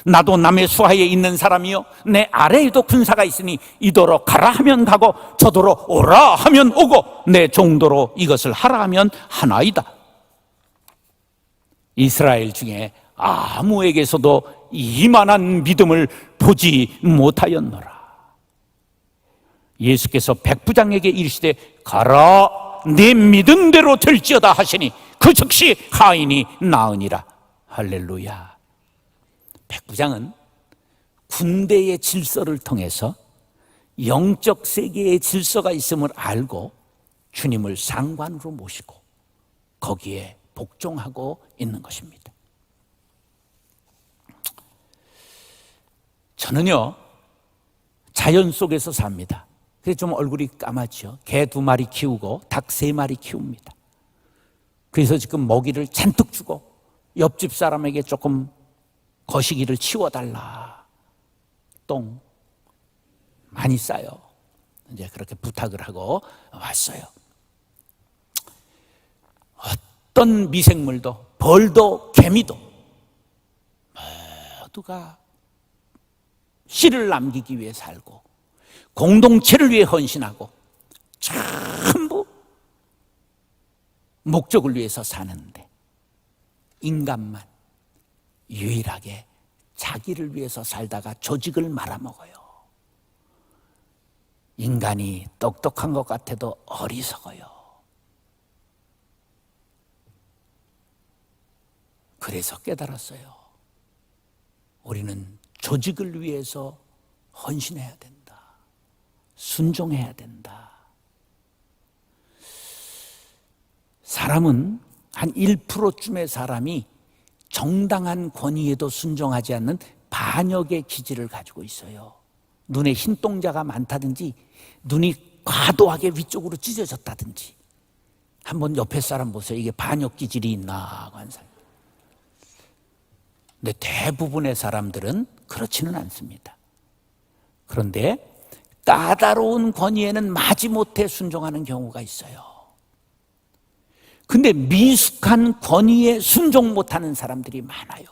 나도 남의 수하에 있는 사람이요 내 아래에도 군사가 있으니 이도로 가라 하면 가고 저도로 오라 하면 오고 내 종도로 이것을 하라 하면 하나이다. 이스라엘 중에 아무에게서도 이만한 믿음을 보지 못하였노라. 예수께서 백부장에게 이르시되 가라 네 믿은 대로 될지어다 하시니 그 즉시 하인이 나으니라. 할렐루야. 백부장은 군대의 질서를 통해서 영적 세계의 질서가 있음을 알고 주님을 상관으로 모시고 거기에 복종하고 있는 것입니다. 저는요 자연 속에서 삽니다. 그래서 좀 얼굴이 까맣죠. 개 2마리 키우고 닭 3마리 키웁니다. 그래서 지금 먹이를 잔뜩 주고 옆집 사람에게 조금 거시기를 치워달라 똥 많이 싸요. 이제 그렇게 부탁을 하고 왔어요. 어떤 미생물도, 벌도, 개미도 모두가 씨를 남기기 위해 살고 공동체를 위해 헌신하고 전부 목적을 위해서 사는데, 인간만 유일하게 자기를 위해서 살다가 조직을 말아먹어요. 인간이 똑똑한 것 같아도 어리석어요. 그래서 깨달았어요. 우리는 조직을 위해서 헌신해야 된다. 순종해야 된다. 사람은 한 1%쯤의 사람이 정당한 권위에도 순종하지 않는 반역의 기질을 가지고 있어요. 눈에 흰동자가 많다든지 눈이 과도하게 위쪽으로 찢어졌다든지. 한번 옆에 사람 보세요. 이게 반역 기질이 있나 하는 사람. 근데 대부분의 사람들은 그렇지는 않습니다. 그런데 까다로운 권위에는 마지못해 순종하는 경우가 있어요. 근데 미숙한 권위에 순종 못하는 사람들이 많아요.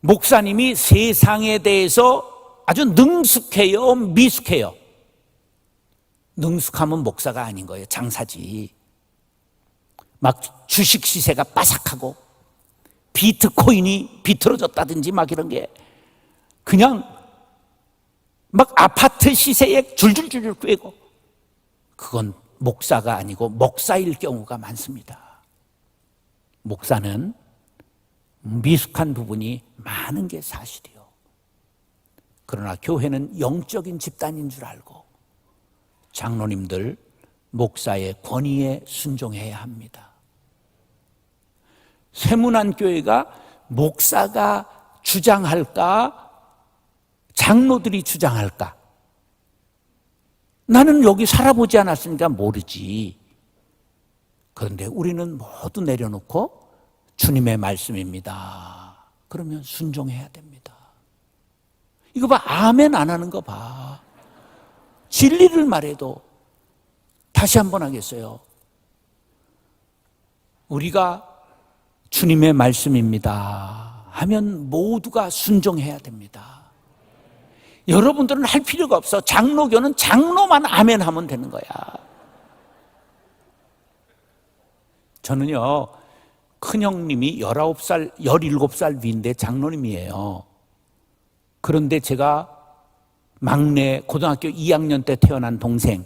목사님이 세상에 대해서 아주 능숙해요, 미숙해요? 능숙하면 목사가 아닌 거예요. 장사지. 막 주식 시세가 빠삭하고 비트코인이 비틀어졌다든지 막 이런 게 그냥 막 아파트 시세에 줄줄줄 꿰고, 그건 목사가 아니고 목사일 경우가 많습니다. 목사는 미숙한 부분이 많은 게 사실이요. 그러나 교회는 영적인 집단인 줄 알고 장로님들, 목사의 권위에 순종해야 합니다. 쇠문안 교회가 목사가 주장할까? 장로들이 주장할까? 나는 여기 살아보지 않았으니까 모르지. 그런데 우리는 모두 내려놓고 주님의 말씀입니다. 그러면 순종해야 됩니다. 이거 봐, 아멘 안 하는 거 봐. 진리를 말해도. 다시 한번 하겠어요. 우리가 주님의 말씀입니다 하면 모두가 순종해야 됩니다. 여러분들은 할 필요가 없어. 장로교는 장로만 아멘 하면 되는 거야. 저는요, 큰형님이 19살, 17살 위인데 장로님이에요. 그런데 제가 막내 고등학교 2학년 때 태어난 동생,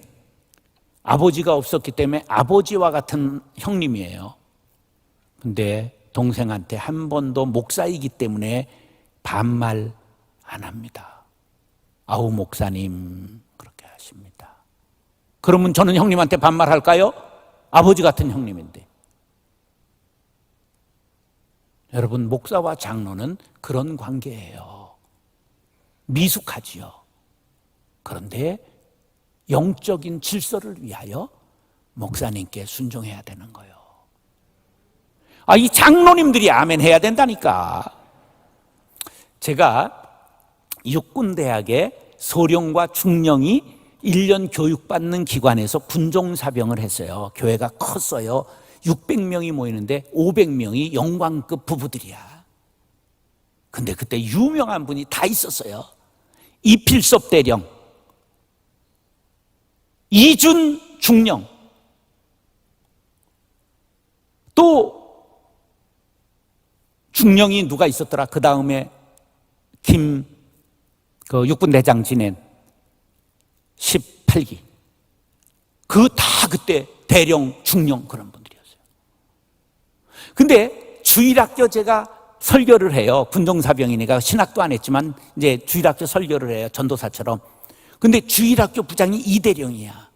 아버지가 없었기 때문에 아버지와 같은 형님이에요. 근데 동생한테 한 번도 목사이기 때문에 반말 안 합니다. 아우 목사님 그렇게 하십니다. 그러면 저는 형님한테 반말할까요? 아버지 같은 형님인데. 여러분, 목사와 장로는 그런 관계예요. 미숙하지요. 그런데 영적인 질서를 위하여 목사님께 순종해야 되는 거예요. 이 장로님들이 아멘 해야 된다니까. 제가 육군대학에 소령과 중령이 1년 교육받는 기관에서 군종사병을 했어요. 교회가 컸어요. 600명이 모이는데 500명이 영광급 부부들이야. 근데 그때 유명한 분이 다 있었어요. 이필섭 대령, 이준 중령, 또 중령이 누가 있었더라? 그 다음에 육군대장 지낸 18기. 다 그때 대령, 중령 그런 분들이었어요. 근데 주일학교 제가 설교를 해요. 군종사병이니까 신학도 안 했지만 이제 주일학교 설교를 해요. 전도사처럼. 근데 주일학교 부장이 이대령이야.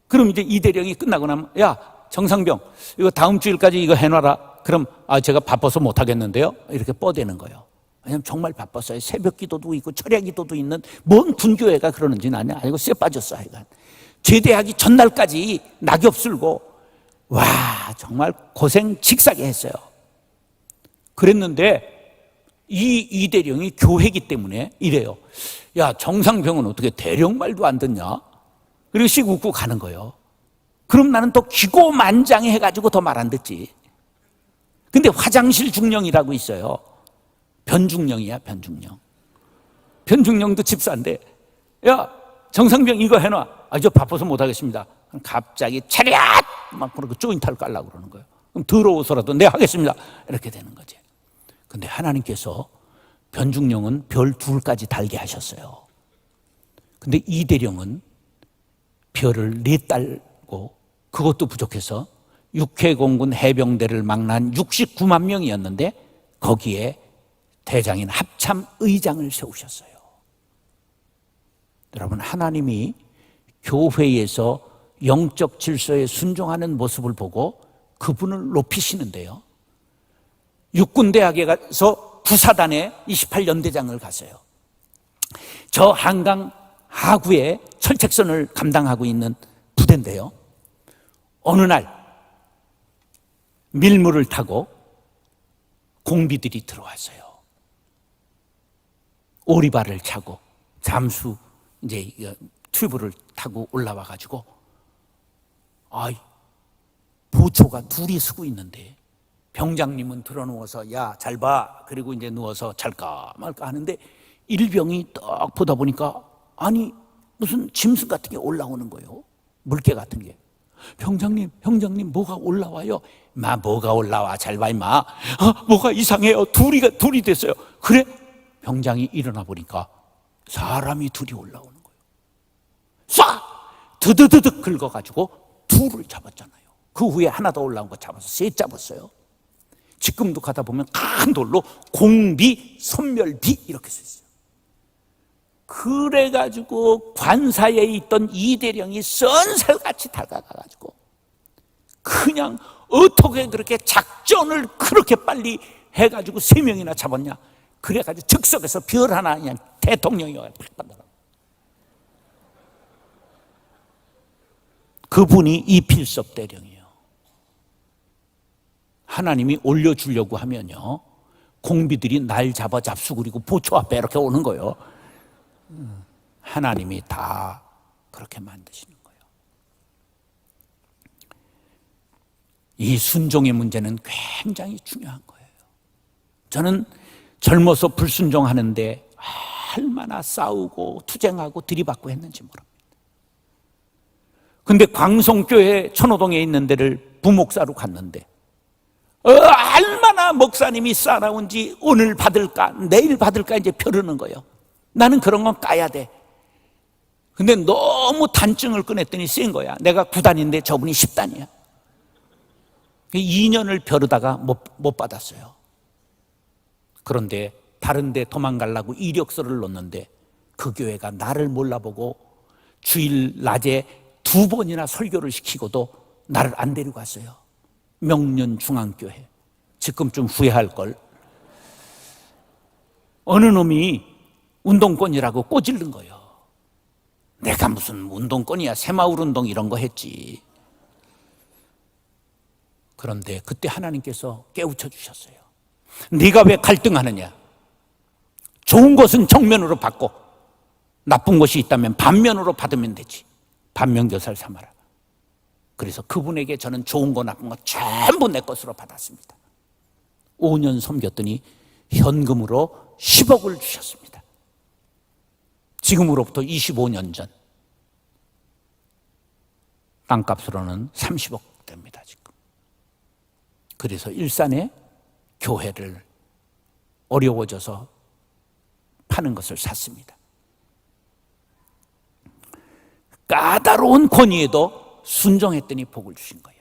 그럼 이제 이대령이 끝나고 나면, 야, 정상병, 이거 다음 주일까지 이거 해놔라. 그럼, 제가 바빠서 못하겠는데요? 이렇게 뻗대는 거예요. 왜냐면 정말 바빴어요. 새벽 기도도 있고 철야 기도도 있는, 뭔 군교회가 그러는지는 아니고 쎄 빠졌어. 하여간 제대하기 전날까지 낙엽 쓸고, 와, 정말 고생 직사게 했어요. 그랬는데 이 이대령이 교회이기 때문에 이래요. 야, 정상병은 어떻게 대령 말도 안 듣냐? 그리고 씩 웃고 가는 거예요. 그럼 나는 또 기고만장해 가지고 더 말 안 듣지. 근데 화장실 중령이라고 있어요. 변중령이야, 변중령. 변중령도 집사인데, 야, 정상병 이거 해놔. 아, 저 바빠서 못하겠습니다. 갑자기 차렷! 막 그러고 조인트를 깔라고 그러는 거예요. 그럼 더러워서라도 네, 하겠습니다. 이렇게 되는 거지. 근데 하나님께서 변중령은 별 둘까지 달게 하셨어요. 근데 이대령은 별을 4달고 그것도 부족해서 육해공군 해병대를 망라한 69만 명이었는데 거기에 대장인 합참의장을 세우셨어요. 여러분, 하나님이 교회에서 영적 질서에 순종하는 모습을 보고 그분을 높이시는데요. 육군대학에 가서 부사단의 28연대장을 갔어요. 저 한강 하구에 철책선을 감당하고 있는 부대인데요. 어느 날 밀물을 타고 공비들이 들어왔어요. 오리발을 차고 잠수 이제 튜브를 타고 올라와 가지고 보초가 둘이 쓰고 있는데 병장님은 들어 누워서 야, 잘 봐. 그리고 이제 누워서 잘까 말까 하는데 일병이 딱 보다 보니까 아니 무슨 짐승 같은 게 올라오는 거예요. 물개 같은 게. 병장님 뭐가 올라와요? 마 뭐가 올라와? 잘 봐 임마. 뭐가 이상해요. 둘이 됐어요. 그래? 병장이 일어나 보니까 사람이 둘이 올라오는 거예요. 쏴! 드드드득 긁어가지고 둘을 잡았잖아요. 그 후에 하나 더 올라온 거 잡아서 셋 잡았어요. 지금도 가다 보면 큰 돌로 공비, 선멸비 이렇게 써있어요. 그래가지고 관사에 있던 이대령이 쏜살같이 다가가가지고 그냥 어떻게 그렇게 작전을 그렇게 빨리 해가지고 3명이나 잡았냐. 그래가지고 즉석에서 별 하나 그냥 대통령이 팍 받아라. 그분이 이필섭 대령이에요. 하나님이 올려주려고 하면요, 공비들이 날 잡아 잡수그리고 보초 앞에 이렇게 오는 거예요. 하나님이 다 그렇게 만드시는 거예요. 이 순종의 문제는 굉장히 중요한 거예요. 저는 젊어서 불순종하는데 얼마나 싸우고 투쟁하고 들이받고 했는지 모릅니다. 근데 광성교회 천호동에 있는 데를 부목사로 갔는데 얼마나 목사님이 싸나운지 오늘 받을까 내일 받을까 이제 벼르는 거예요. 나는 그런 건 까야 돼. 근데 너무 단증을 꺼냈더니 센 거야. 내가 9단인데 저분이 10단이야. 2년을 벼르다가 못 받았어요. 그런데 다른 데 도망가려고 이력서를 넣었는데 그 교회가 나를 몰라보고 주일 낮에 2번이나 설교를 시키고도 나를 안 데리고 갔어요. 명륜중앙교회. 지금쯤 후회할걸. 어느 놈이 운동권이라고 꼬질른 거예요. 내가 무슨 운동권이야. 새마을운동 이런 거 했지. 그런데 그때 하나님께서 깨우쳐 주셨어요. 네가 왜 갈등하느냐. 좋은 것은 정면으로 받고 나쁜 것이 있다면 반면으로 받으면 되지. 반면교사를 삼아라. 그래서 그분에게 저는 좋은 거 나쁜 거 전부 내 것으로 받았습니다. 5년 섬겼더니 현금으로 10억을 주셨습니다. 지금으로부터 25년 전. 땅값으로는 30억 됩니다, 지금. 그래서 일산에 교회를 어려워져서 파는 것을 샀습니다. 까다로운 권위에도 순종했더니 복을 주신 거예요.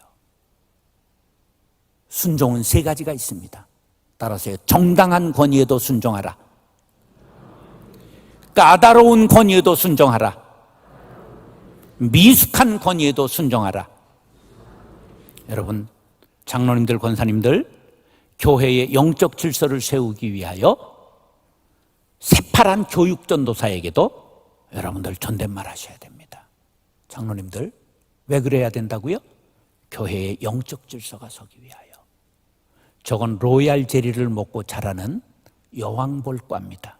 순종은 3가지가 있습니다. 따라서 정당한 권위에도 순종하라. 까다로운 권위에도 순종하라. 미숙한 권위에도 순종하라. 여러분, 장로님들, 권사님들, 교회의 영적 질서를 세우기 위하여 새파란 교육전도사에게도 여러분들 존댓말 하셔야 됩니다. 장로님들, 왜 그래야 된다고요? 교회의 영적 질서가 서기 위하여. 저건 로얄 제리를 먹고 자라는 여왕벌과입니다.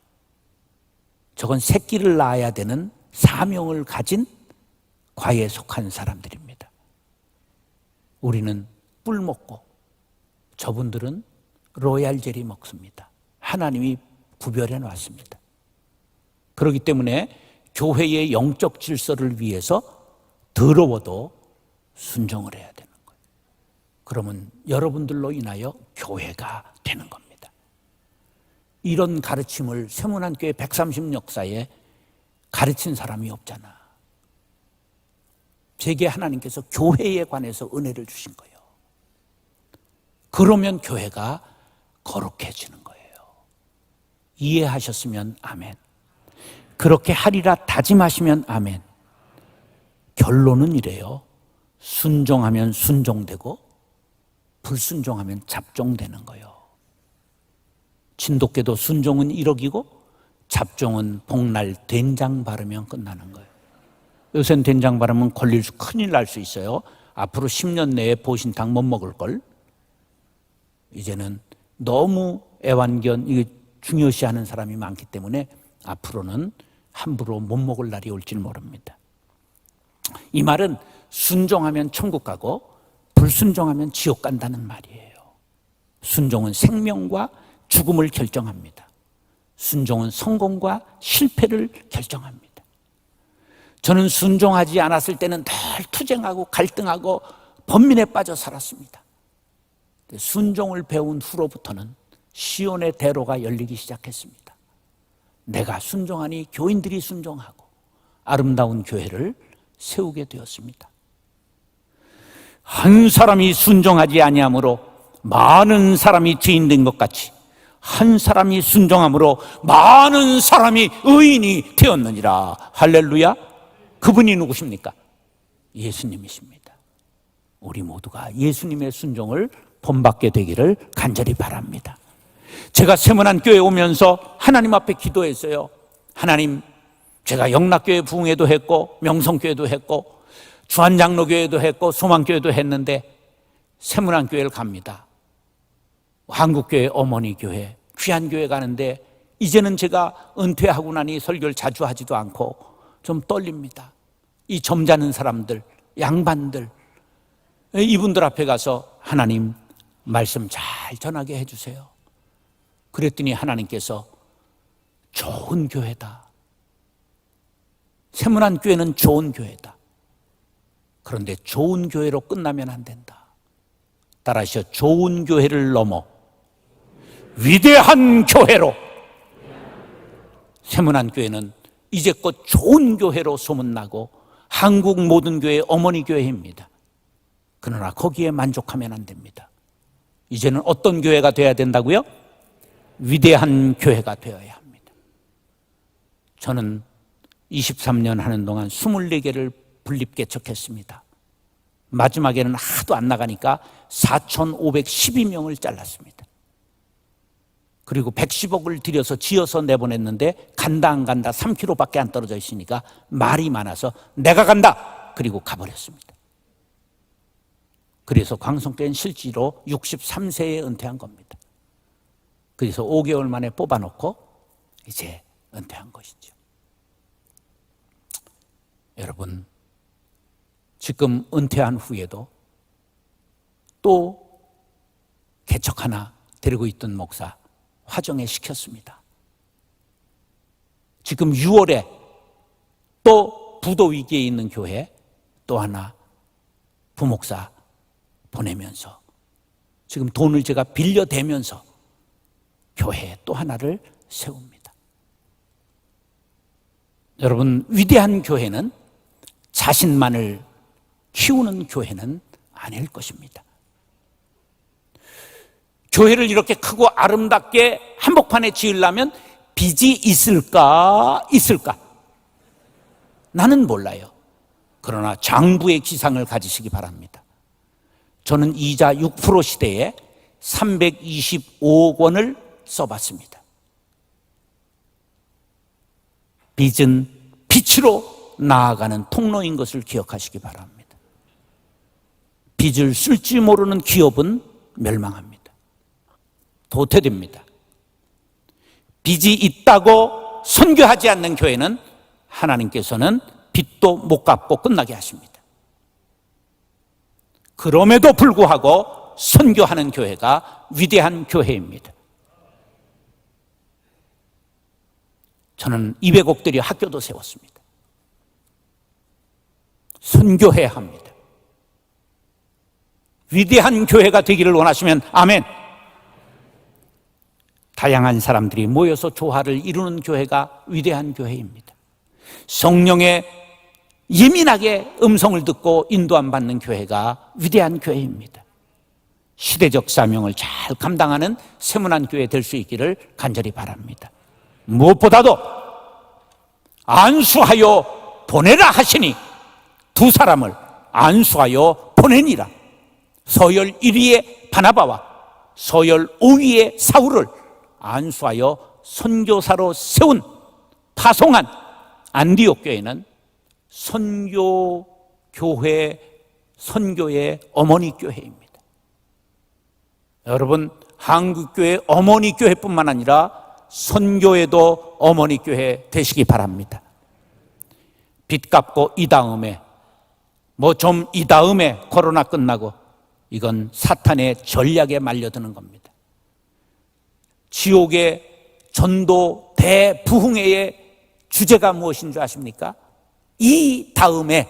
저건 새끼를 낳아야 되는 사명을 가진 과에 속한 사람들입니다. 우리는 뿔 먹고 저분들은 로얄 젤리 먹습니다. 하나님이 구별해 놨습니다. 그렇기 때문에 교회의 영적 질서를 위해서 더러워도 순종을 해야 되는 거예요. 그러면 여러분들로 인하여 교회가 되는 겁니다. 이런 가르침을 세문안교회 130 역사에 가르친 사람이 없잖아. 제게 하나님께서 교회에 관해서 은혜를 주신 거예요. 그러면 교회가 거룩해지는 거예요. 이해하셨으면 아멘. 그렇게 하리라 다짐하시면 아멘. 결론은 이래요. 순종하면 순종되고 불순종하면 잡종되는 거예요. 진돗개도 순종은 1억이고 잡종은 복날 된장 바르면 끝나는 거예요. 요새는 된장 바르면 큰일 날 수 있어요. 앞으로 10년 내에 보신탕 못 먹을 걸. 이제는 너무 애완견 이게 중요시하는 사람이 많기 때문에 앞으로는 함부로 못 먹을 날이 올지 모릅니다. 이 말은 순종하면 천국 가고 불순종하면 지옥 간다는 말이에요. 순종은 생명과 죽음을 결정합니다. 순종은 성공과 실패를 결정합니다. 저는 순종하지 않았을 때는 늘 투쟁하고 갈등하고 번민에 빠져 살았습니다. 순종을 배운 후로부터는 시온의 대로가 열리기 시작했습니다. 내가 순종하니 교인들이 순종하고 아름다운 교회를 세우게 되었습니다. 한 사람이 순종하지 아니함으로 많은 사람이 죄인된 것 같이 한 사람이 순종함으로 많은 사람이 의인이 되었느니라. 할렐루야. 그분이 누구십니까? 예수님이십니다. 우리 모두가 예수님의 순종을 본받게 되기를 간절히 바랍니다. 제가 세문안교회 오면서 하나님 앞에 기도했어요. 하나님, 제가 영락교회 부흥회도 했고 명성교회도 했고 주한장로교회도 했고 소망교회도 했는데 세문안교회를 갑니다. 한국교회 어머니 교회, 귀한교회 가는데 이제는 제가 은퇴하고 나니 설교를 자주 하지도 않고 좀 떨립니다. 이 점잖은 사람들, 양반들, 이분들 앞에 가서 하나님 말씀 잘 전하게 해주세요. 그랬더니 하나님께서 좋은 교회다. 세문안교회는 좋은 교회다. 그런데 좋은 교회로 끝나면 안 된다. 따라하시오. 좋은 교회를 넘어 위대한 교회로. 세문안교회는 이제껏 좋은 교회로 소문나고 한국 모든 교회 어머니 교회입니다. 그러나 거기에 만족하면 안 됩니다. 이제는 어떤 교회가 되어야 된다고요? 위대한 교회가 되어야 합니다. 저는 23년 하는 동안 24개를 분립개척했습니다. 마지막에는 하도 안 나가니까 4,512명을 잘랐습니다. 그리고 110억을 들여서 지어서 내보냈는데 간다 안 간다 3km밖에 안 떨어져 있으니까 말이 많아서 내가 간다! 그리고 가버렸습니다. 그래서 광성교회는 실제로 63세에 은퇴한 겁니다. 그래서 5개월 만에 뽑아놓고 이제 은퇴한 것이죠. 여러분, 지금 은퇴한 후에도 또 개척 하나 데리고 있던 목사 화정에 시켰습니다. 지금 6월에 또 부도 위기에 있는 교회 또 하나 부목사 보내면서 지금 돈을 제가 빌려대면서 교회 또 하나를 세웁니다. 여러분, 위대한 교회는 자신만을 키우는 교회는 아닐 것입니다. 교회를 이렇게 크고 아름답게 한복판에 지으려면 빚이 있을까? 나는 몰라요. 그러나 장부의 기상을 가지시기 바랍니다. 저는 이자 6% 시대에 325억 원을 써봤습니다. 빚은 빛으로 나아가는 통로인 것을 기억하시기 바랍니다. 빚을 쓸지 모르는 기업은 멸망합니다. 도태됩니다. 빚이 있다고 선교하지 않는 교회는 하나님께서는 빚도 못 갚고 끝나게 하십니다. 그럼에도 불구하고 선교하는 교회가 위대한 교회입니다. 저는 200억들이 학교도 세웠습니다. 선교해야 합니다. 위대한 교회가 되기를 원하시면 아멘. 다양한 사람들이 모여서 조화를 이루는 교회가 위대한 교회입니다. 성령의 예민하게 음성을 듣고 인도함 받는 교회가 위대한 교회입니다. 시대적 사명을 잘 감당하는 세문안 교회 될 수 있기를 간절히 바랍니다. 무엇보다도 안수하여 보내라 하시니 두 사람을 안수하여 보내니라. 서열 1위의 바나바와 서열 5위의 사울을 안수하여 선교사로 세운 파송한 안디옥 교회는 선교교회, 선교의 어머니 교회입니다. 여러분, 한국교회 어머니 교회뿐만 아니라 선교에도 어머니 교회 되시기 바랍니다. 빚 갚고 이 다음에 코로나 끝나고, 이건 사탄의 전략에 말려드는 겁니다. 지옥의 전도 대부흥회의 주제가 무엇인 줄 아십니까? 이 다음에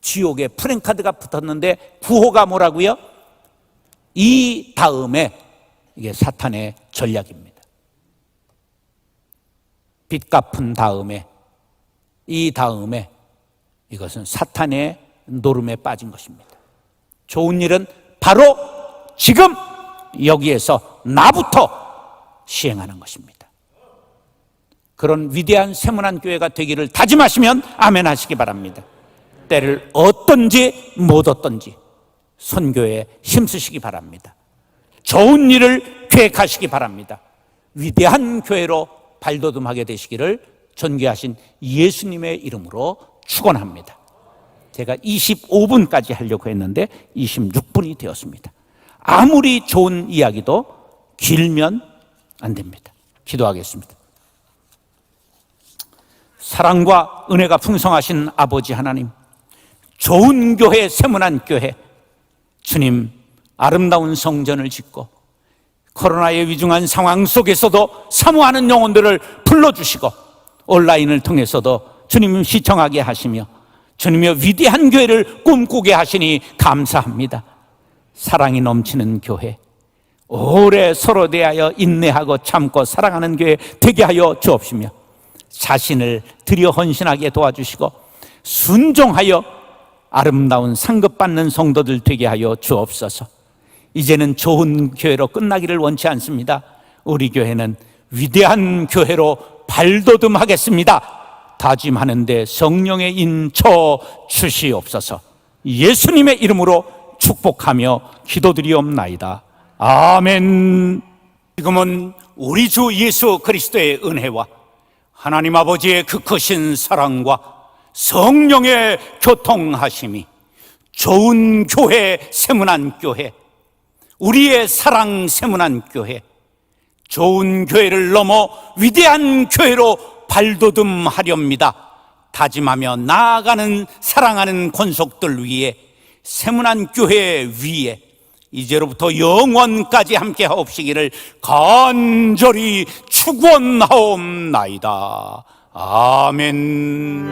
지옥에 프랭카드가 붙었는데 구호가 뭐라고요? 이 다음에. 이게 사탄의 전략입니다. 빚 갚은 다음에, 이 다음에, 이것은 사탄의 노름에 빠진 것입니다. 좋은 일은 바로 지금 여기에서 나부터 시행하는 것입니다. 그런 위대한 세문안 교회가 되기를 다짐하시면 아멘 하시기 바랍니다. 때를 얻든지 못 얻든지 선교에 힘쓰시기 바랍니다. 좋은 일을 계획하시기 바랍니다. 위대한 교회로 발돋움하게 되시기를 존귀하신 예수님의 이름으로 축원합니다. 제가 25분까지 하려고 했는데 26분이 되었습니다. 아무리 좋은 이야기도 길면 안 됩니다. 기도하겠습니다. 사랑과 은혜가 풍성하신 아버지 하나님, 좋은 교회, 세문안 교회, 주님 아름다운 성전을 짓고 코로나의 위중한 상황 속에서도 사모하는 영혼들을 불러주시고 온라인을 통해서도 주님 시청하게 하시며 주님의 위대한 교회를 꿈꾸게 하시니 감사합니다. 사랑이 넘치는 교회, 오래 서로 대하여 인내하고 참고 사랑하는 교회 되게 하여 주옵시며 자신을 드려 헌신하게 도와주시고 순종하여 아름다운 상급받는 성도들 되게 하여 주옵소서. 이제는 좋은 교회로 끝나기를 원치 않습니다. 우리 교회는 위대한 교회로 발돋움하겠습니다. 다짐하는데 성령의 인쳐 주시옵소서. 예수님의 이름으로 축복하며 기도드리옵나이다. 아멘. 지금은 우리 주 예수 그리스도의 은혜와 하나님 아버지의 그 크신 사랑과 성령의 교통하심이 좋은 교회, 세문안 교회, 우리의 사랑 세문안 교회, 좋은 교회를 넘어 위대한 교회로 발돋움하렵니다. 다짐하며 나아가는 사랑하는 권속들 위에, 세문안 교회 위에 이제로부터 영원까지 함께 하옵시기를 간절히 축원하옵나이다. 아멘.